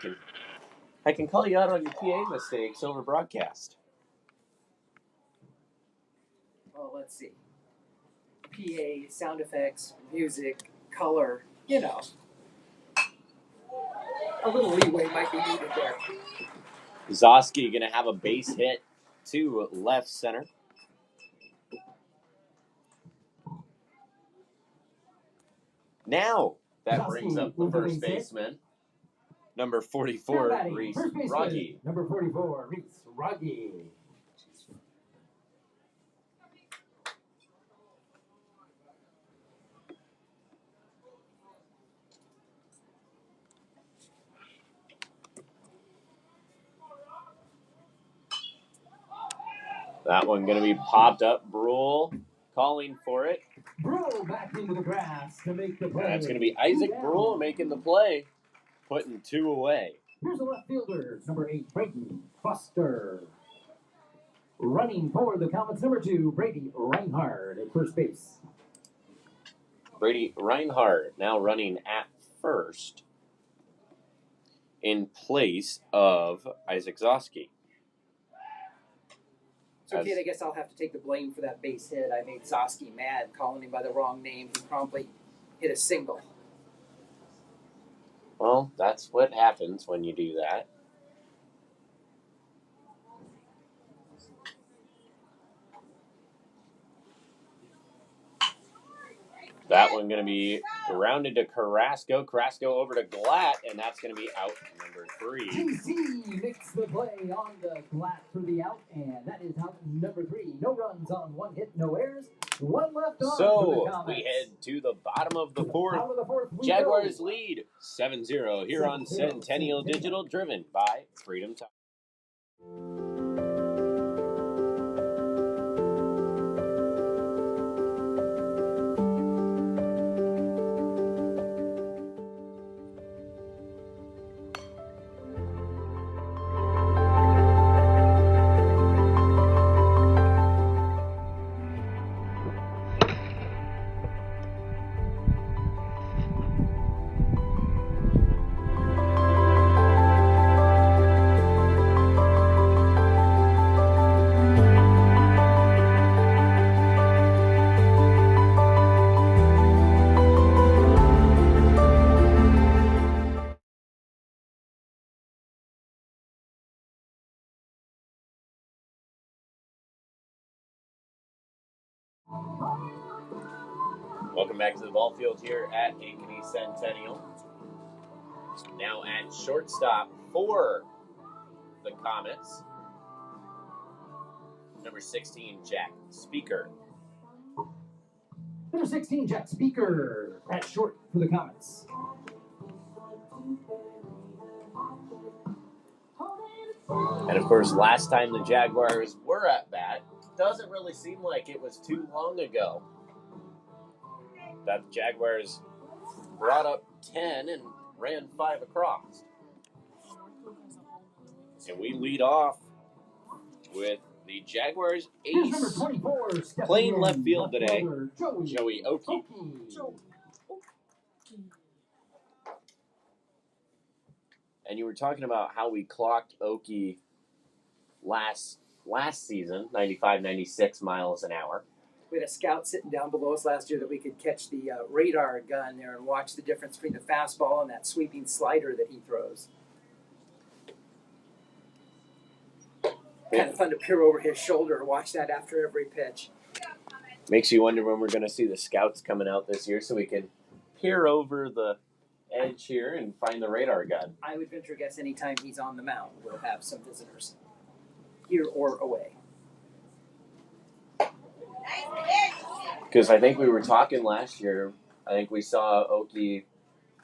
can call you out on your PA mistakes over broadcast. Well, let's see. PA, sound effects, music, color, you know. A little leeway might be needed there. Zosky going to have a base hit to left center. Now that brings up the first baseman, number 44, Reese Ruggie. Number 44, Reese Ruggie. That one going to be popped up. Brule calling for it. Brule back into the grass to make the play. That's going to be Isaac Brule making the play, putting 2 away. Here's the left fielder, number 8, Brady Foster. Running for the Comets, number 2, Brady Reinhardt at first base. Brady Reinhardt now running at first. in place of Isaac Zosky. So, kid, I guess I'll have to take the blame for that base hit. I made Zosky mad, calling him by the wrong name. He promptly hit a single. Well, that's what happens when you do that. That one going to be grounded to Carrasco. Carrasco over to Glatt, and that's going to be out number 3. TC makes the play on the Glatt for the out, and that is out number 3. No runs on 1 hit, no errors, 1 left on. So we head to the bottom of the fourth. Jaguars lead 7-0 here on Centennial Digital, driven by Freedom Time. Welcome back to the ball field here at Ankeny Centennial. Now at shortstop for the Comets, number 16, Jack Speaker. Number 16, Jack Speaker at short for the Comets. And of course, last time the Jaguars were at bat, doesn't really seem like it was too long ago that the Jaguars brought up 10 and ran 5 across. And we lead off with the Jaguars ace playing left field today, Joey Oki. And you were talking about how we clocked Oki last season, 95, 96 miles an hour. We had a scout sitting down below us last year that we could catch the radar gun there and watch the difference between the fastball and that sweeping slider that he throws. Kind of fun to peer over his shoulder and watch that after every pitch. Makes you wonder when we're going to see the scouts coming out this year so we can peer over the edge here and find the radar gun. I would venture a guess anytime he's on the mound, we'll have some visitors, here or away. Because I think we were talking last year, I think we saw Oki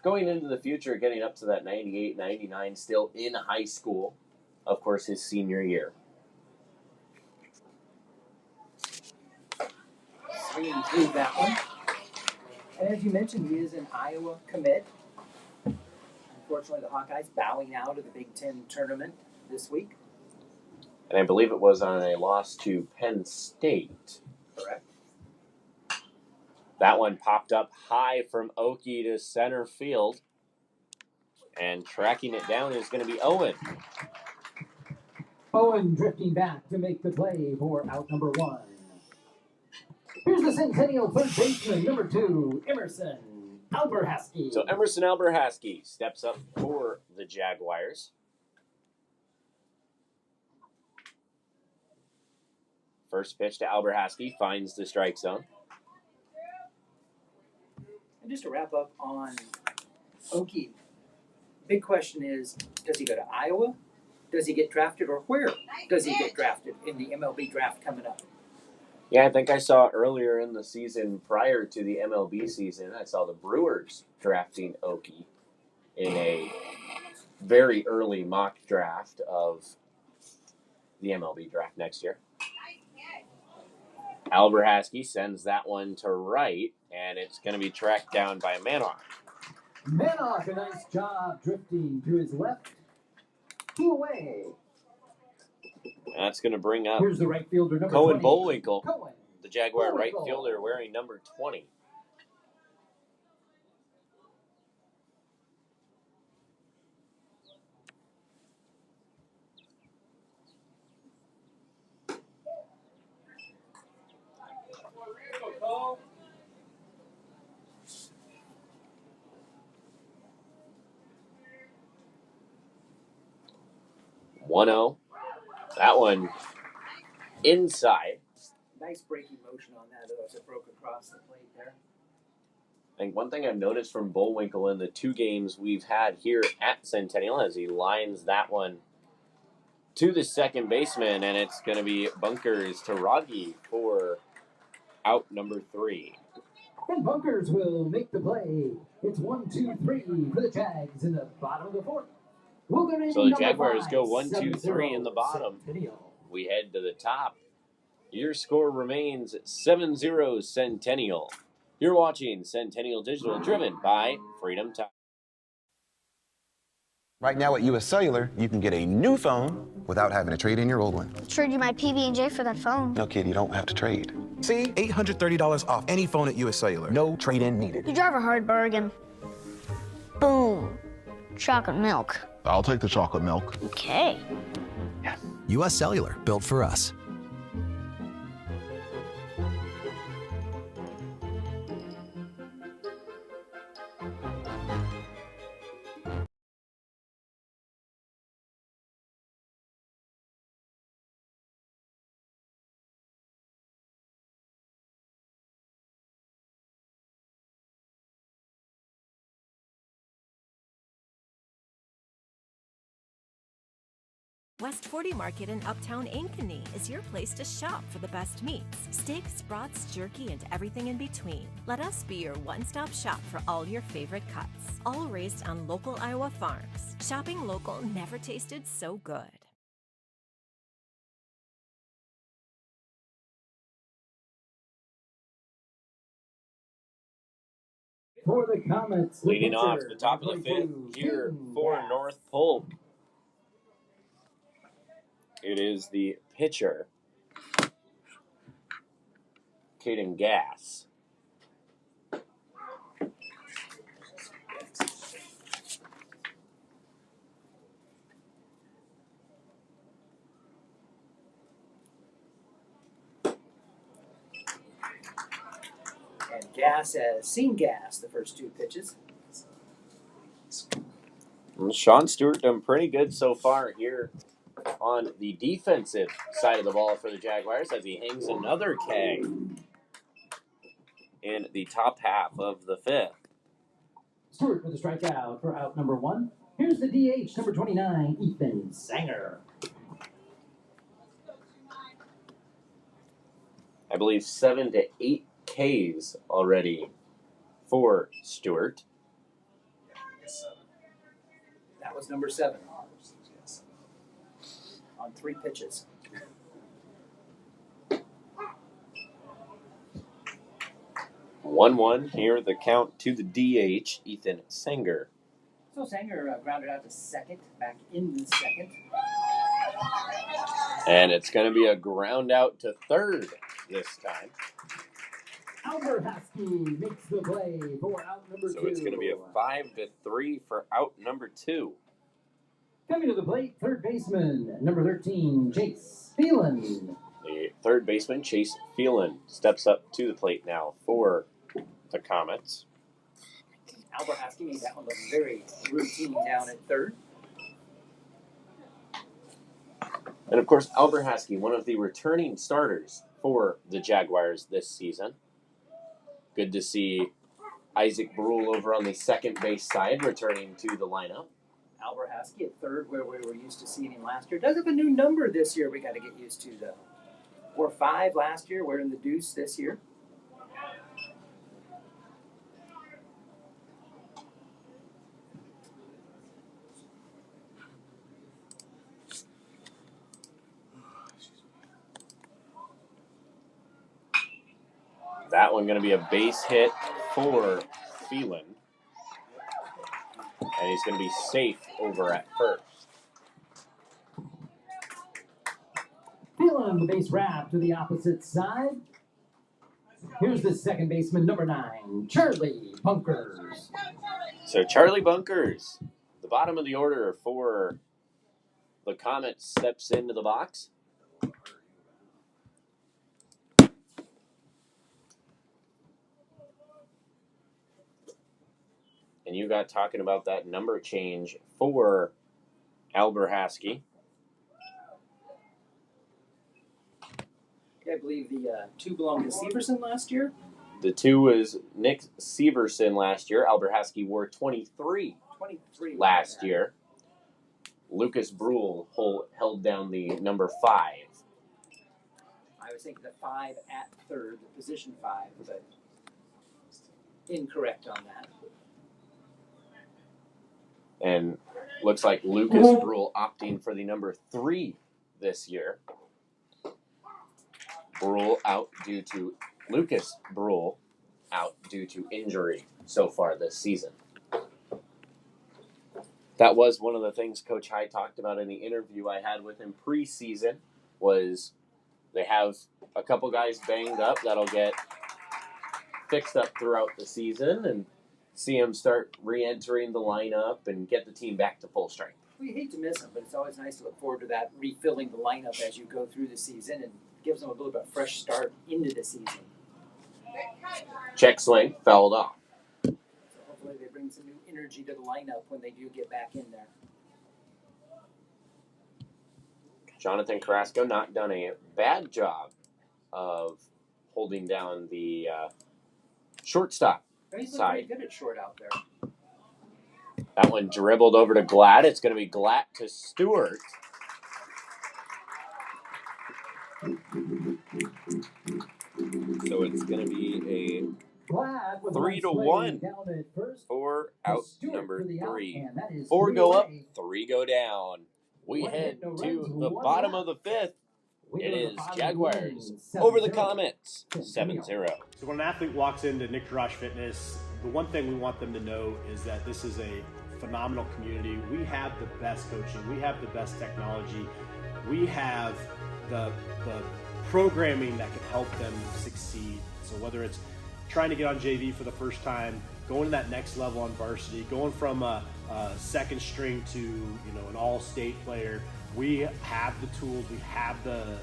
going into the future, getting up to that 98, 99, still in high school, of course, his senior year. Swinging through that one. And as you mentioned, he is an Iowa commit. Unfortunately, the Hawkeyes bowing out of the Big Ten tournament this week. And I believe it was on a loss to Penn State. Correct. That one popped up high from Oki to center field. And tracking it down is going to be Owen. Owen drifting back to make the play for out number 1. Here's the Centennial third baseman, number 2, Emerson Alberhaski. So Emerson Alberhaski steps up for the Jaguars. First pitch to Alberhaski finds the strike zone. And just to wrap up on Oki, big question is, does he go to Iowa? Does he get drafted, or where does he get drafted in the MLB draft coming up? Yeah, I think I saw earlier in the season, prior to the MLB season, I saw the Brewers drafting Oki in a very early mock draft of the MLB draft next year. Alberhaski sends that one to right, and it's going to be tracked down by Manoff. Manoff, a nice job drifting to his left. 2 away. That's going to bring up Here's the right fielder, number Cohen 20. Bullwinkle, Cohen. the Jaguar right Bullwinkle. fielder wearing number 20. 1-0. That one inside. Nice breaking motion on that, though, as it broke across the plate there. I think one thing I've noticed from Bullwinkle in the 2 games we've had here at Centennial as he lines that one to the second baseman, and it's going to be bunkers to Rogge for out number 3. And bunkers will make the play. It's 1-2-3 for the Jags in the bottom of the 4th. So the Jaguars go 1-2-3 in the bottom. We head to the top. Your score remains 7-0 Centennial. You're watching Centennial Digital, driven by Freedom Time. Right now at US Cellular, you can get a new phone without having to trade in your old one. Trade you my PB&J for that phone. No, kid, you don't have to trade. See? $830 off any phone at US Cellular. No trade-in needed. You drive a hard bargain. Boom. Chocolate milk. I'll take the chocolate milk. Okay. US Cellular, built for us. West 40 Market in Uptown Ankeny is your place to shop for the best meats. Steaks, brats, jerky, and everything in between. Let us be your one-stop shop for all your favorite cuts. All raised on local Iowa farms. Shopping local never tasted so good. For the Comets, Leading off the top of the 5th here for North Polk. It is the pitcher, Caden Gass. And Gass has seen Gass the first 2 pitches. And Sean Stewart done pretty good so far here on the defensive side of the ball for the Jaguars as he hangs another K in the top half of the 5th. Stewart with a strikeout for out number 1. Here's the DH, number 29, Ethan Sanger. I believe 7 to 8 Ks already for Stewart. That was number 7 on 3 pitches. One here, the count to the DH, Ethan Sanger. So Sanger grounded out to second, back in the second. And it's going to be a ground out to third this time. Albert Haskey makes the play for out number 2. So it's going to be a 5-3 for out number 2. Coming to the plate, third baseman, number 13, Chase Phelan. The third baseman, Chase Phelan, steps up to the plate now for the Comets. Albert Haskey made that one look very routine down at third. And of course, Albert Haskey, one of the returning starters for the Jaguars this season. Good to see Isaac Brule over on the second base side returning to the lineup. Albert Haskey at third, where we were used to seeing him last year. Does have a new number this year we got to get used to, though. 4-5 last year. We're in the deuce this year. That one going to be a base hit for Phelan. And he's going to be safe over at first. Phelan, the base wrap to the opposite side. Here's the second baseman, number 9, Charlie Bunkers. So Charlie Bunkers, the bottom of the order for the Comets, steps into the box. And you got talking about that number change for Albert Haskey. Yeah, I believe the 2 belonged to Severson last year. The 2 was Nick Severson last year. Alberhaski wore 23 last year. Lucas Brule held down the number 5. I was thinking the 5 at third, the position 5, but incorrect on that. And looks like Lucas Brule opting for the number 3 this year. Lucas Brule out due to injury so far this season. That was one of the things Coach High talked about in the interview I had with him preseason, was they have a couple guys banged up that'll get fixed up throughout the season and see them start re-entering the lineup and get the team back to full strength. We hate to miss them, but it's always nice to look forward to that, refilling the lineup as you go through the season, and gives them a little bit of a fresh start into the season. Check swing, fouled off. So hopefully they bring some new energy to the lineup when they do get back in there. Jonathan Carrasco not done a bad job of holding down the shortstop He's looking side. pretty good at short out there. That one dribbled over to Glatt. It's going to be Glatt to Stewart. So it's going to be a 3-1 for out number 3. 4 go up, 3 go down. We head to the bottom of the 5th. It is Jaguars over the Comets, 7-0. So when an athlete walks into Nick Rush Fitness, the one thing we want them to know is that this is a phenomenal community. We have the best coaching. We have the best technology. We have the programming that can help them succeed. So whether it's trying to get on JV for the first time, going to that next level on varsity, going from a second string to an all-state player, we have the tools, we have the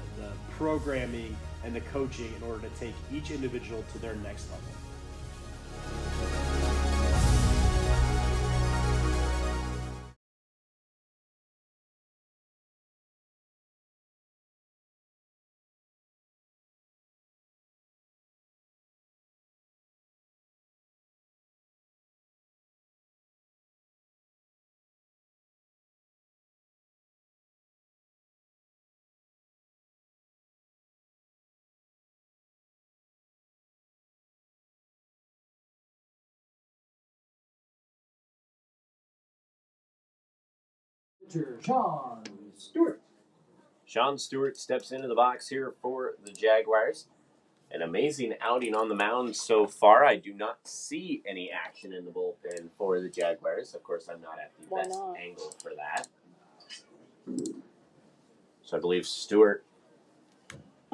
programming and the coaching in order to take each individual to their next level. Sean Stewart. Sean Stewart steps into the box here for the Jaguars. An amazing outing on the mound so far. I do not see any action in the bullpen for the Jaguars. Of course, I'm not at the best angle for that. So I believe Stewart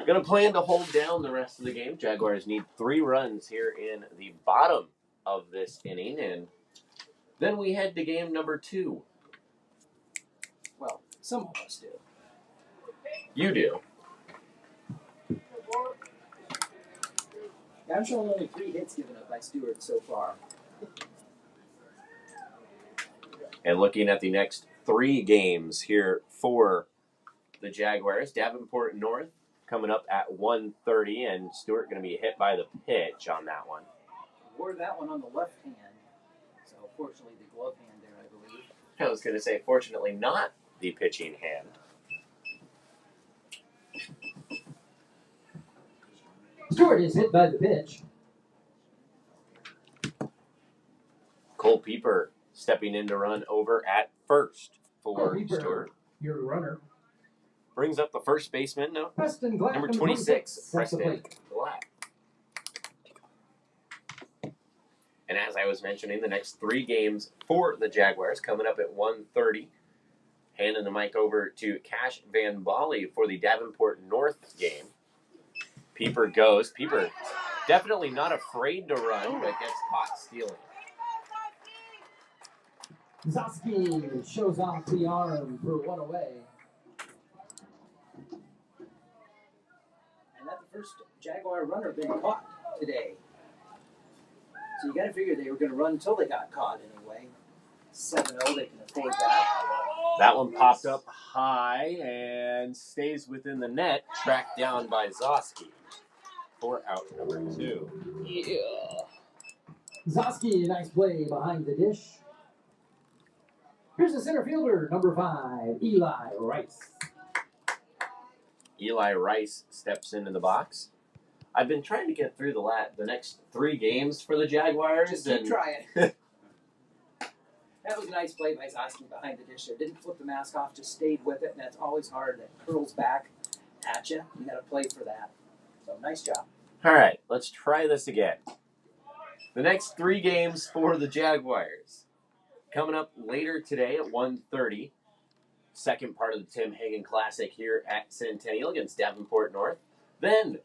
going to plan to hold down the rest of the game. Jaguars need 3 runs here in the bottom of this inning, and then we head to game number 2. Well, some of us do. You do. Yeah, I'm showing only 3 hits given up by Stewart so far. And looking at the next 3 games here for the Jaguars, Davenport North coming up at 1:30, and Stewart going to be hit by the pitch on that one. Wore that one on the left hand, so fortunately the glove hand there, I believe. I was going to say, fortunately not the pitching hand. Stewart is hit by the pitch. Cole Pieper stepping in to run over at first for Stewart. Your runner. Brings up the first baseman, no? Preston Glatt, number 26, Preston Glatt. And as I was mentioning, the next 3 games for the Jaguars coming up at 1:30. Handing the mic over to Cash Van Bali for the Davenport North game. Pieper goes. Pieper definitely not afraid to run, but gets caught stealing. Zoski shows off the arm for 1 away. And that's the first Jaguar runner been caught today. So you got to figure they were going to run until they got caught anyway. 7-0, they can afford that. That one popped up high and stays within the net, tracked down by Zosky for out number 2. Yeah. Zosky, nice play behind the dish. Here's the center fielder, number 5, Eli Rice. Eli Rice steps into the box. I've been trying to get through the next 3 games for the Jaguars. Just keep trying. That was a nice play by Zosky behind the dish there. Didn't flip the mask off, just stayed with it, and that's always hard. That curls back at you. You got to play for that. So nice job. All right, let's try this again. The next 3 games for the Jaguars. Coming up later today at 1:30. Second part of the Tim Hagen Classic here at Centennial against Davenport North. Then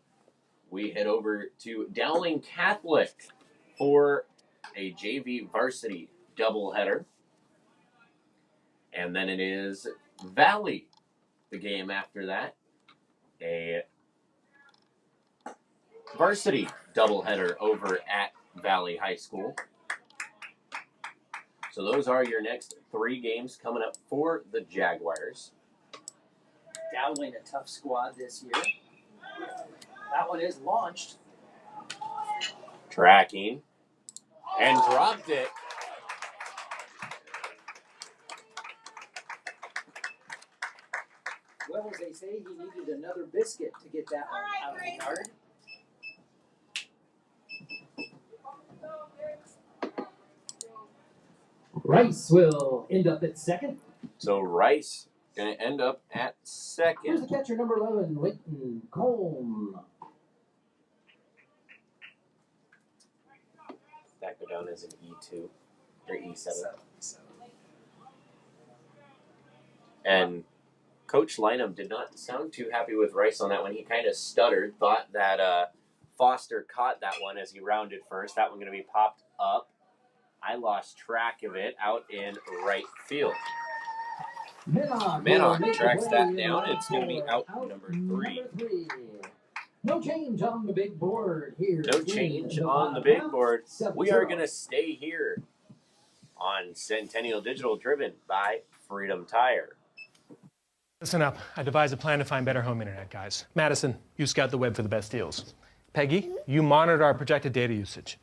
we head over to Dowling Catholic for a JV varsity doubleheader. And then it is Valley, the game after that. A varsity doubleheader over at Valley High School. So those are your next 3 games coming up for the Jaguars. Dowling, a tough squad this year. That one is launched. Tracking. And dropped it. Well, as they say, he needed another biscuit to get that one out of the yard. Rice will end up at second. So Rice going to end up at second. Here's the catcher, number 11, Leighton Colm. That go down as an E2 or E7. And Coach Lynham did not sound too happy with Rice on that one. He kind of stuttered, thought that Foster caught that one as he rounded first. That one going to be popped up. I lost track of it out in right field. Manock tracks that down. It's going to be out number 3. No change on the big board here. No change on the big board. We are going to stay here on Centennial Digital, driven by Freedom Tire. Listen up. I devised a plan to find better home internet, guys. Madison, you scout the web for the best deals. Peggy, you monitor our projected data usage.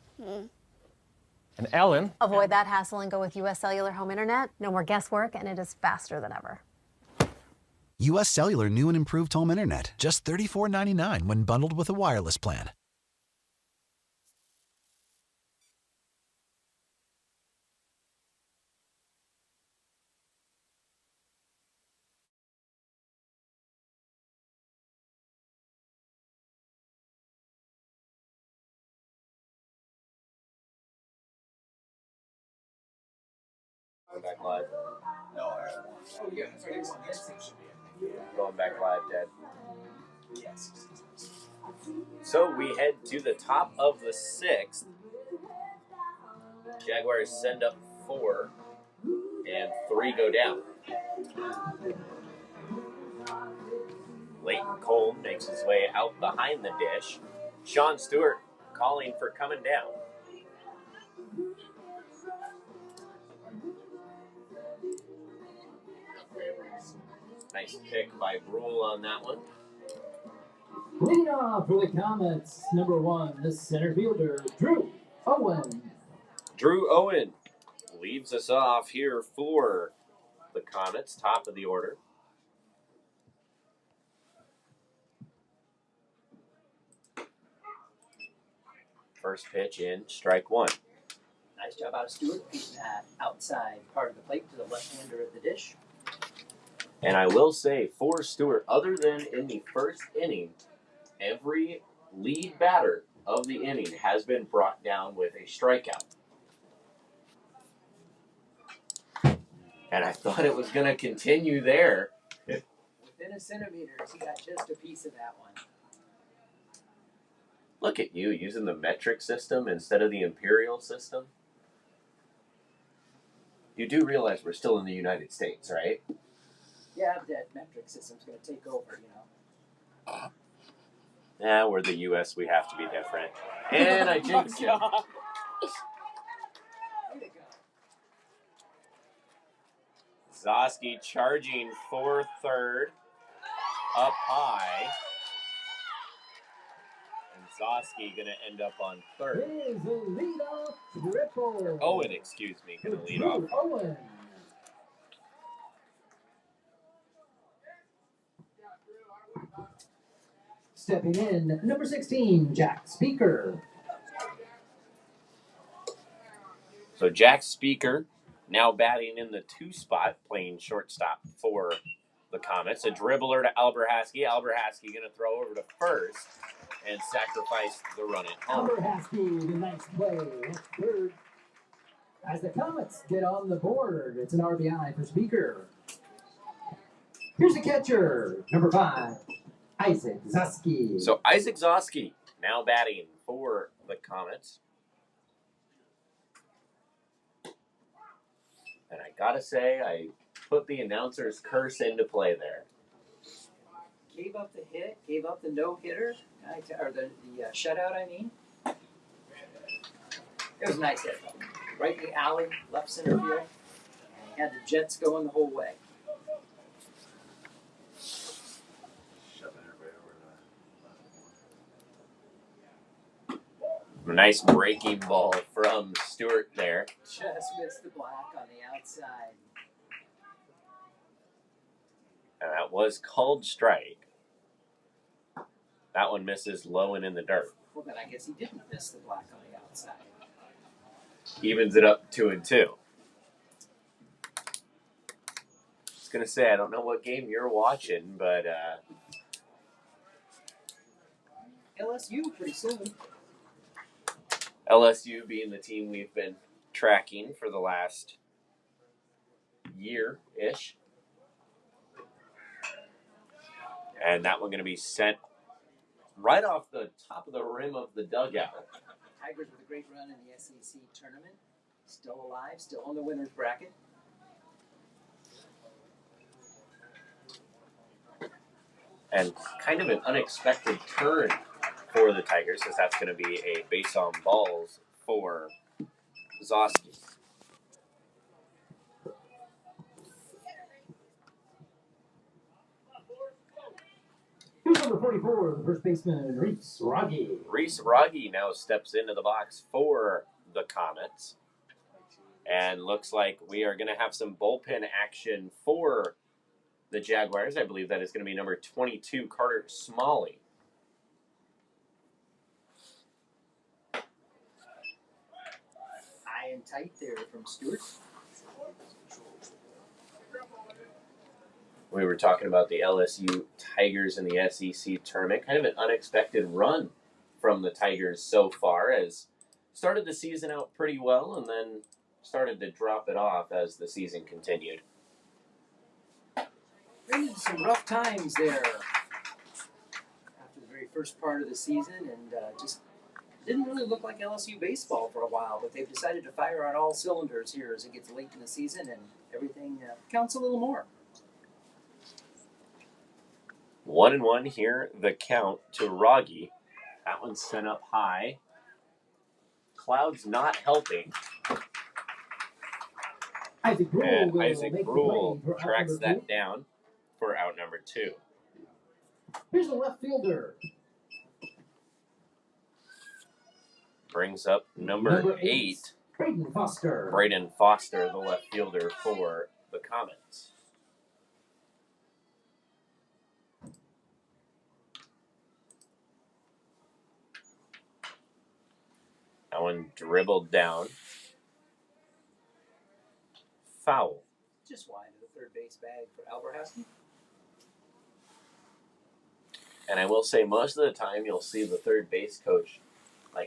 And Ellen... Avoid that hassle and go with US Cellular Home Internet. No more guesswork, and it is faster than ever. US Cellular new and improved home internet. Just $34.99 when bundled with a wireless plan. Back live. No, yeah, Going back live, Dad. Yes. So we head to the top of the 6th. Jaguars send up 4, and 3 go down. Leighton Cole makes his way out behind the dish. Sean Stewart calling for coming down. Nice pick by Brule on that one. Leading off for the Comets, number 1, the center fielder, Drew Owen. Drew Owen leads us off here for the Comets, top of the order. First pitch in, strike 1. Nice job out of Stewart, beating that outside part of the plate to the left-hander at the dish. And I will say, for Stewart, other than in the first inning, every lead batter of the inning has been brought down with a strikeout. And I thought it was going to continue there. Within a centimeter, he got just a piece of that one. Look at you, using the metric system instead of the imperial system. You do realize we're still in the United States, right? Yeah, that metric system's going to take over, you know. Yeah, we're the U.S., we have to be different. And I jinxed it. Zosky charging for third, up high. And Zosky going to end up on third. Here's a leadoff triple. Owen, excuse me, going to lead off. Owen. Stepping in, number 16, Jack Speaker. So Jack Speaker now batting in the 2 spot, playing shortstop for the Comets. A dribbler to Alberhaski. Alberhaski going to throw over to first and sacrifice the run at home. Alberhaski, the nice play at third. As the Comets get on the board, it's an RBI for Speaker. Here's the catcher, number 5, Isaac Zosky. So Isaac Zosky now batting for the Comets. And I gotta say, I put the announcer's curse into play there. Gave up the hit, gave up the no-hitter, or the shutout, I mean. It was a nice hit, though. Right in the alley, left center field. Had the Jets going the whole way. Nice breaking ball from Stewart there. Just missed the black on the outside. And that was called strike. That one misses low and in the dirt. Well, then I guess he didn't miss the black on the outside. Evens it up 2-2. I was going to say, I don't know what game you're watching, but LSU pretty soon. LSU being the team we've been tracking for the last year-ish. And that one going to be sent right off the top of the rim of the dugout. Tigers with a great run in the SEC tournament. Still alive, still on the winner's bracket. And kind of an unexpected turn for the Tigers, since that's going to be a base on balls for Zosky. Here's number 44, the first baseman, Reese Rogge. Reese Rogge now steps into the box for the Comets. And looks like we are going to have some bullpen action for the Jaguars. I believe that is going to be number 22, Carter Smalley. High and tight there from Stewart. We were talking about the LSU Tigers in the SEC tournament. Kind of an unexpected run from the Tigers so far, as started the season out pretty well and then started to drop it off as the season continued. Ran into some rough times there after the very first part of the season, and just didn't really look like LSU baseball for a while, but they've decided to fire on all cylinders here as it gets late in the season, and everything counts a little more. 1-1 here, the count to Rogge. That one's sent up high. Cloud's not helping. Isaac Brule And Isaac Brule tracks that 2. down for out number 2. Here's the left fielder. Brings up number 8, Braden Foster. Braden Foster, the left fielder for the Comets. That one dribbled down. Foul. Just wide of the third base bag for Alberhaski. And I will say, most of the time you'll see the third base coach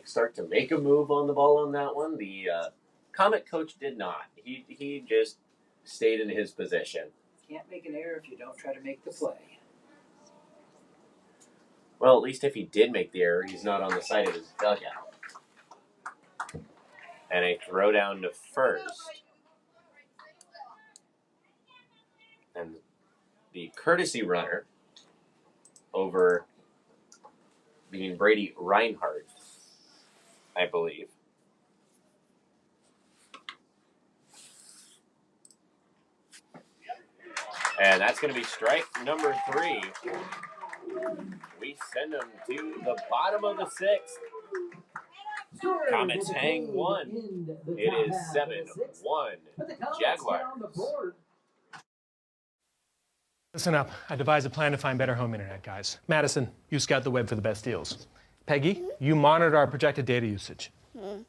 start to make a move on the ball on that one. The Comet coach did not. He just stayed in his position. Can't make an error if you don't try to make the play. Well, at least if he did make the error, he's not on the side of his dugout. And a throw down to first. And the courtesy runner over being Brady Reinhardt, I believe. And that's going to be strike number 3. We send them to the bottom of the 6th. Comets hang 1. It is 7-1 Jaguars. Listen up. I devised a plan to find better home internet, guys. Madison, you scout the web for the best deals. Peggy, you monitor our projected data usage. And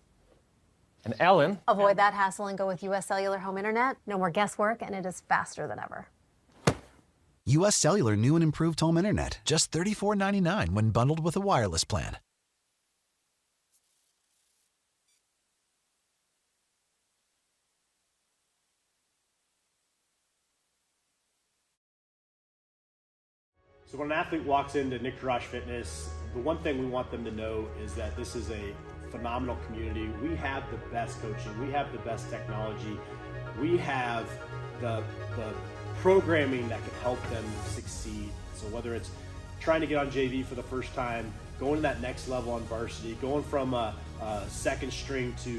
Ellen... Avoid that hassle and go with US Cellular Home Internet. No more guesswork, and it is faster than ever. US Cellular new and improved home internet. Just $34.99 when bundled with a wireless plan. So when an athlete walks into Nick Rush Fitness, the one thing we want them to know is that this is a phenomenal community. We have the best coaching. We have the best technology. We have the programming that can help them succeed. So whether it's trying to get on JV for the first time, going to that next level on varsity, going from a second string to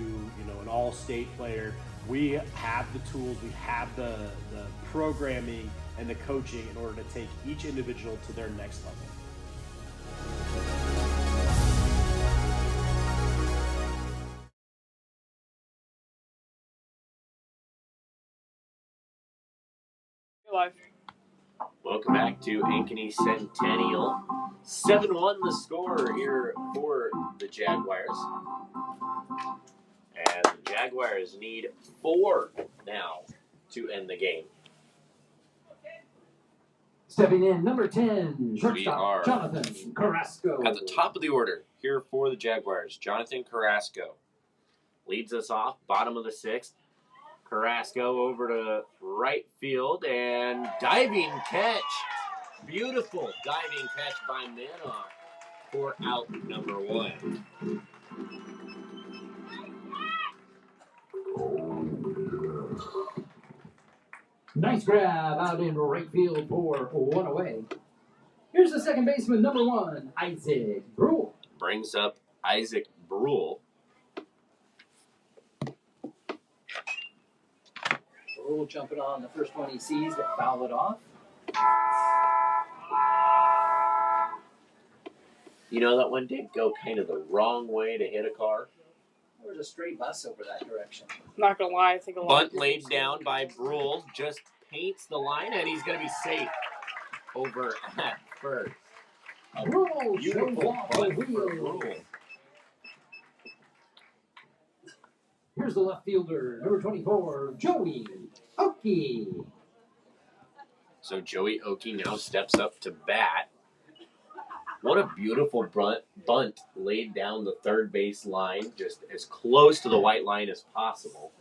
an all-state player, we have the tools, we have the programming and the coaching in order to take each individual to their next level. Live. Welcome back to Ankeny Centennial. 7-1 the score here for the Jaguars. And the Jaguars need 4 now to end the game. Stepping in, number 10, We shortstop, are Jonathan Carrasco. at the top of the order here for the Jaguars. Jonathan Carrasco leads us off, bottom of the 6th. Carrasco over to right field and diving catch. Beautiful diving catch by Manoff for out number 1. Nice grab out in right field for 1 away. Here's the second baseman, number 1, Isaac Brule. Brings up Isaac Brule. Brule jumping on the first one he sees to foul it off. You know, that one did go kind of the wrong way to hit a car. There was a straight bus over that direction. Not gonna lie, I think a lot Bunt of people laid down by Brule, just paints the line, and he's going to be safe over at first. A Brule beautiful shows off the bunt for wheel. Brule. Here's the left fielder, number 24, Joey Oki. So Joey Oki now steps up to bat. What a beautiful bunt laid down the third base line, just as close to the white line as possible.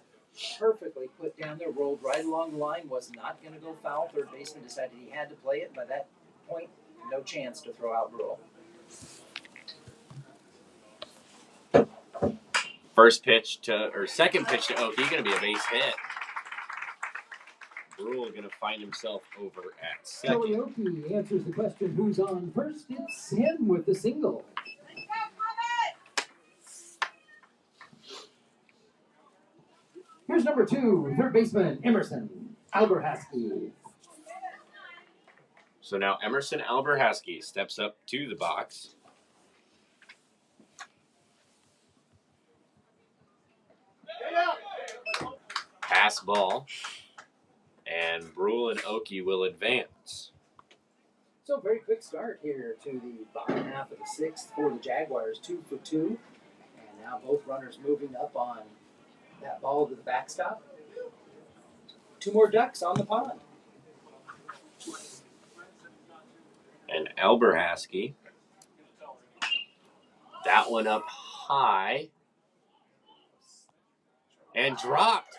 Perfectly put down there, rolled right along the line, was not going to go foul. Third baseman decided he had to play it. By that point, no chance to throw out Brule. Second pitch to Oki, going to be a base hit. Brule going to find himself over at second. Joey Oki answers the question, who's on first? It's him with the single. Here's number 2, third baseman, Emerson Alberhaski. So now Emerson Alberhaski steps up to the box. Pass ball. And Brule and Oki will advance. So very quick start here to the bottom half of the 6th for the Jaguars, 2 for 2. And now both runners moving up on that ball to the backstop. 2 more ducks on the pond. And Alberhaski. That one up high. And dropped.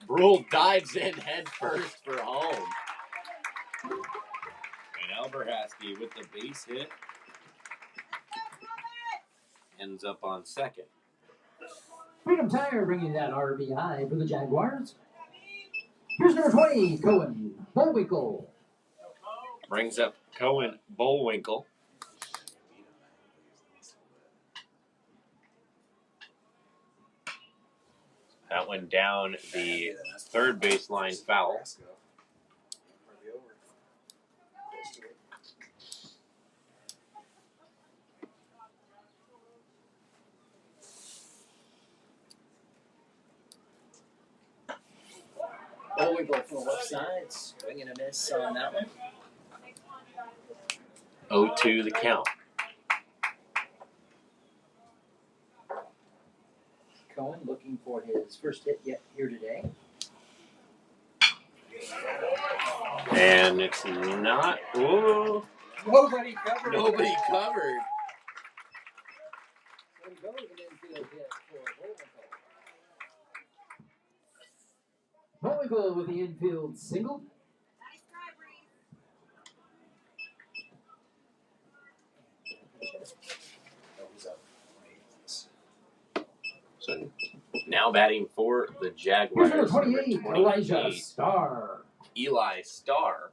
Brule dives in head first for home. And Alberhaski with the base hit ends up on second. Freedom Tire bringing that RBI for the Jaguars. Here's number 20, Cohen Bullwinkle. Brings up Cohen Bullwinkle. That one down the third baseline foul. Oh, we go from the left side, swing and a miss on that one. 0-2 the count. Cohen looking for his first hit yet here today. And it's not. Ooh. Nobody covered. Nobody covered. So we go with an infield hit for Bullwinkle. Bullwinkle with the infield single. So now batting for the Jaguars. Number 28, Elijah Starr. Eli Starr.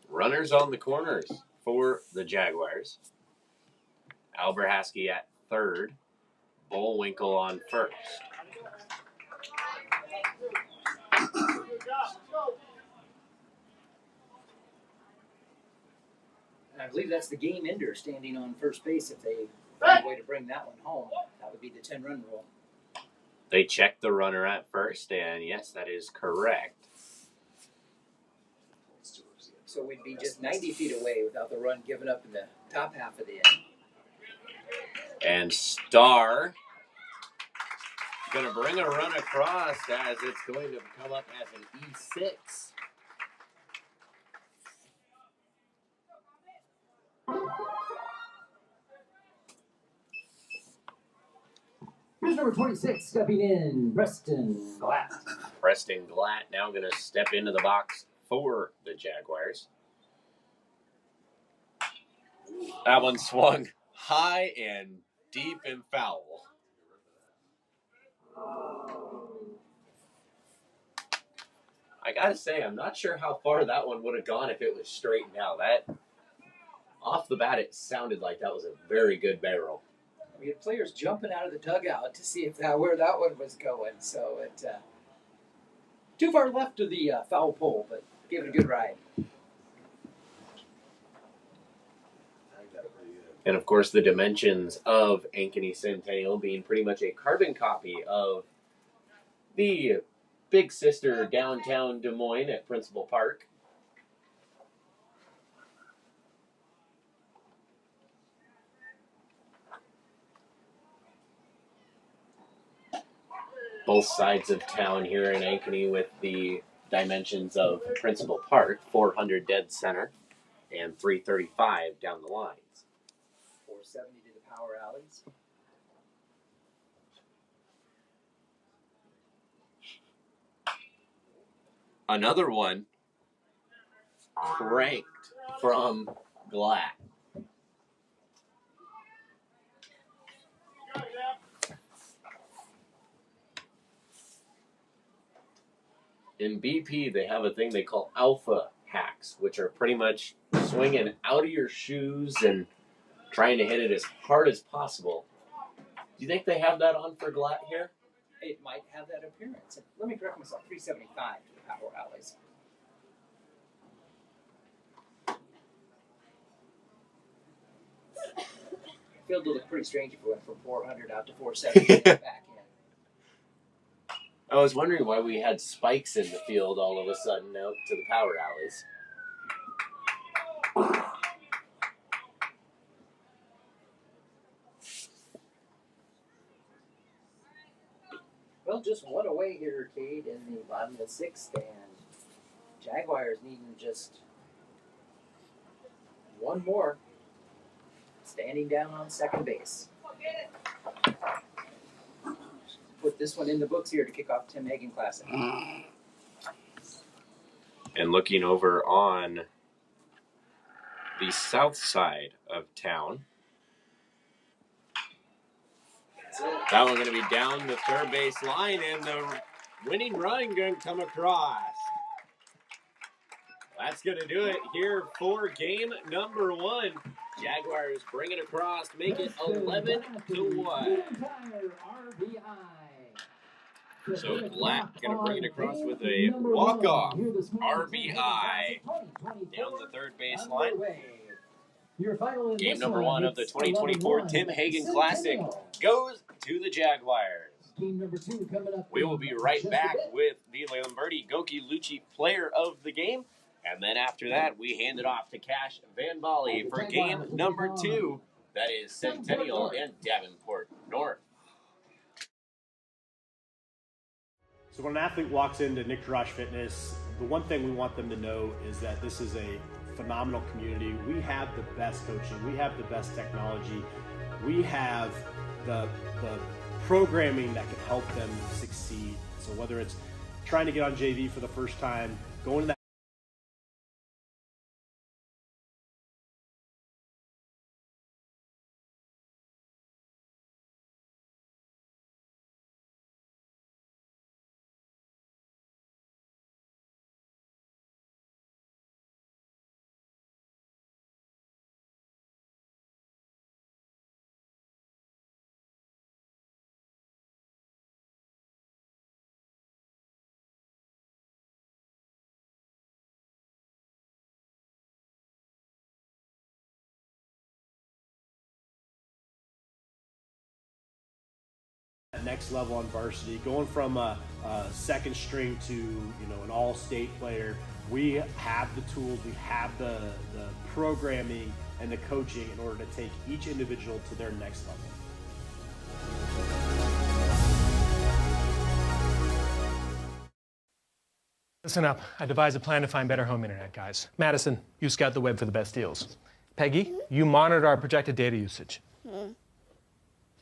Runners on the corners for the Jaguars. Alberhaski at third. Bullwinkle on first. And I believe that's the game ender standing on first base. If they find a way to bring that one home, that would be the 10-run rule. They checked the runner at first, and yes, that is correct. So we'd be just 90 feet away without the run given up in the top half of the inning. And Starr going to bring a run across as it's going to come up as an E6. Here's number 26 stepping in, Preston Glatt. Preston Glatt now going to step into the box for the Jaguars. That one swung high and deep and foul. I gotta say, I'm not sure how far that one would have gone if it was straightened out. That, off the bat, it sounded like that was a very good barrel. We had players jumping out of the dugout to see if where that one was going. So it too far left of the foul pole, but gave it a good ride. And of course, the dimensions of Ankeny Centennial being pretty much a carbon copy of the big sister downtown Des Moines at Principal Park. Both sides of town here in Ankeny with the dimensions of Principal Park, 400 dead center and 335 down the lines. 470 to the power alleys. Another one cranked from Glatt. In BP, they have a thing they call alpha hacks, which are pretty much swinging out of your shoes and trying to hit it as hard as possible. Do you think they have that on for Glatt here? It might have that appearance. Let me correct myself, 375 to the power alleys. Field will look pretty strange if we went from 400 out to 470 back in. I was wondering why we had spikes in the field all of a sudden out to the power alleys. Well, just one away here, Cade, in the bottom of the sixth, and Jaguars needing just one more. Standing down on second base. Put this one in the books here to kick off Tim Hagen Classic. And looking over on the south side of town, That one going to be down the third base line, and the winning run going to come across. That's going to do it here for game number 1. Jaguars bring it across, make it 11-1. So Black going to bring it across with a walk-off RBI down the third base line. Game number 1 of the 2024 Tim Hagen Classic goes to the Jaguars. We will be right back with the Lamberti Goki Lucci Player of the Game. And then after that, we hand it off to Cash Van Bali for game number 2. That is Centennial and Davenport North. So when an athlete walks into Nick Rush Fitness, the one thing we want them to know is that this is a phenomenal community. We have the best coaching. We have the best technology. We have the programming that can help them succeed. So whether it's trying to get on JV for the first time, going to that next level on varsity, going from a second string to an all-state player. We have the tools, we have the programming and the coaching in order to take each individual to their next level. Listen up. I devised a plan to find better home internet, guys. Madison, you scout the web for the best deals. Peggy, you monitor our projected data usage.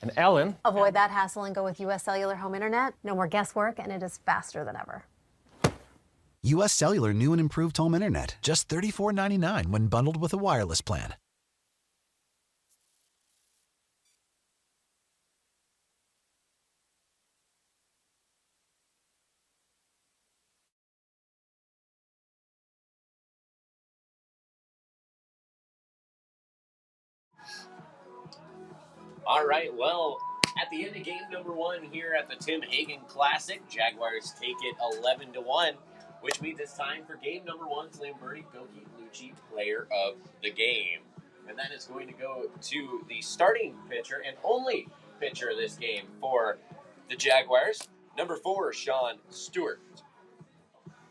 And Ellen... Avoid that hassle and go with US Cellular Home Internet. No more guesswork, and it is faster than ever. US Cellular new and improved home internet. Just $34.99 when bundled with a wireless plan. All right, well, at the end of game number 1 here at the Tim Hagen Classic, Jaguars take it 11-1, which means it's time for game number 1's Lamberti Goki Lucci Player of the Game. And that is going to go to the starting pitcher and only pitcher this game for the Jaguars, number 4, Sean Stewart.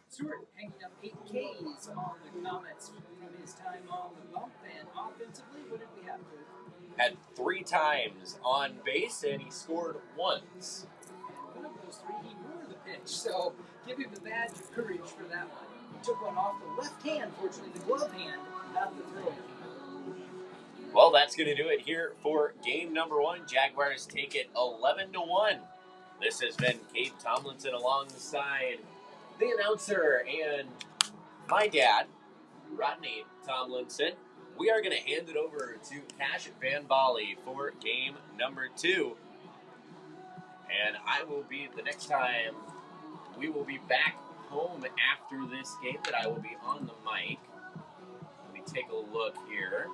Stewart hanging up 8 Ks on the Comets from his time on the bump, and offensively, what did we have? Had 3 times on base, and he scored once. One of those 3, he blew the pitch, so give him the badge of courage for that one. He took one off the left hand, fortunately the glove hand, not the throwing hand. Well, that's going to do it here for game number 1. Jaguars take it 11-1. This has been Cade Tomlinson alongside the announcer and my dad, Rodney Tomlinson. We are going to hand it over to Cash Van Bali for game number 2. And I will be, the next time, we will be back home after this game that I will be on the mic. Let me take a look here.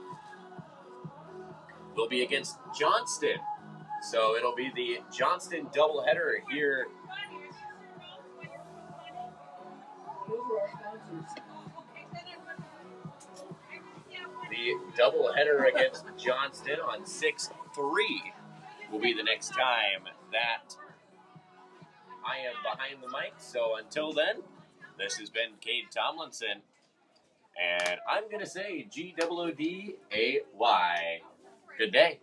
We'll be against Johnston. So it'll be the Johnston doubleheader here. The doubleheader against Johnston on 6-3 will be the next time that I am behind the mic. So until then, this has been Cade Tomlinson. And I'm going to say G-O-O-D-A-Y. Good day.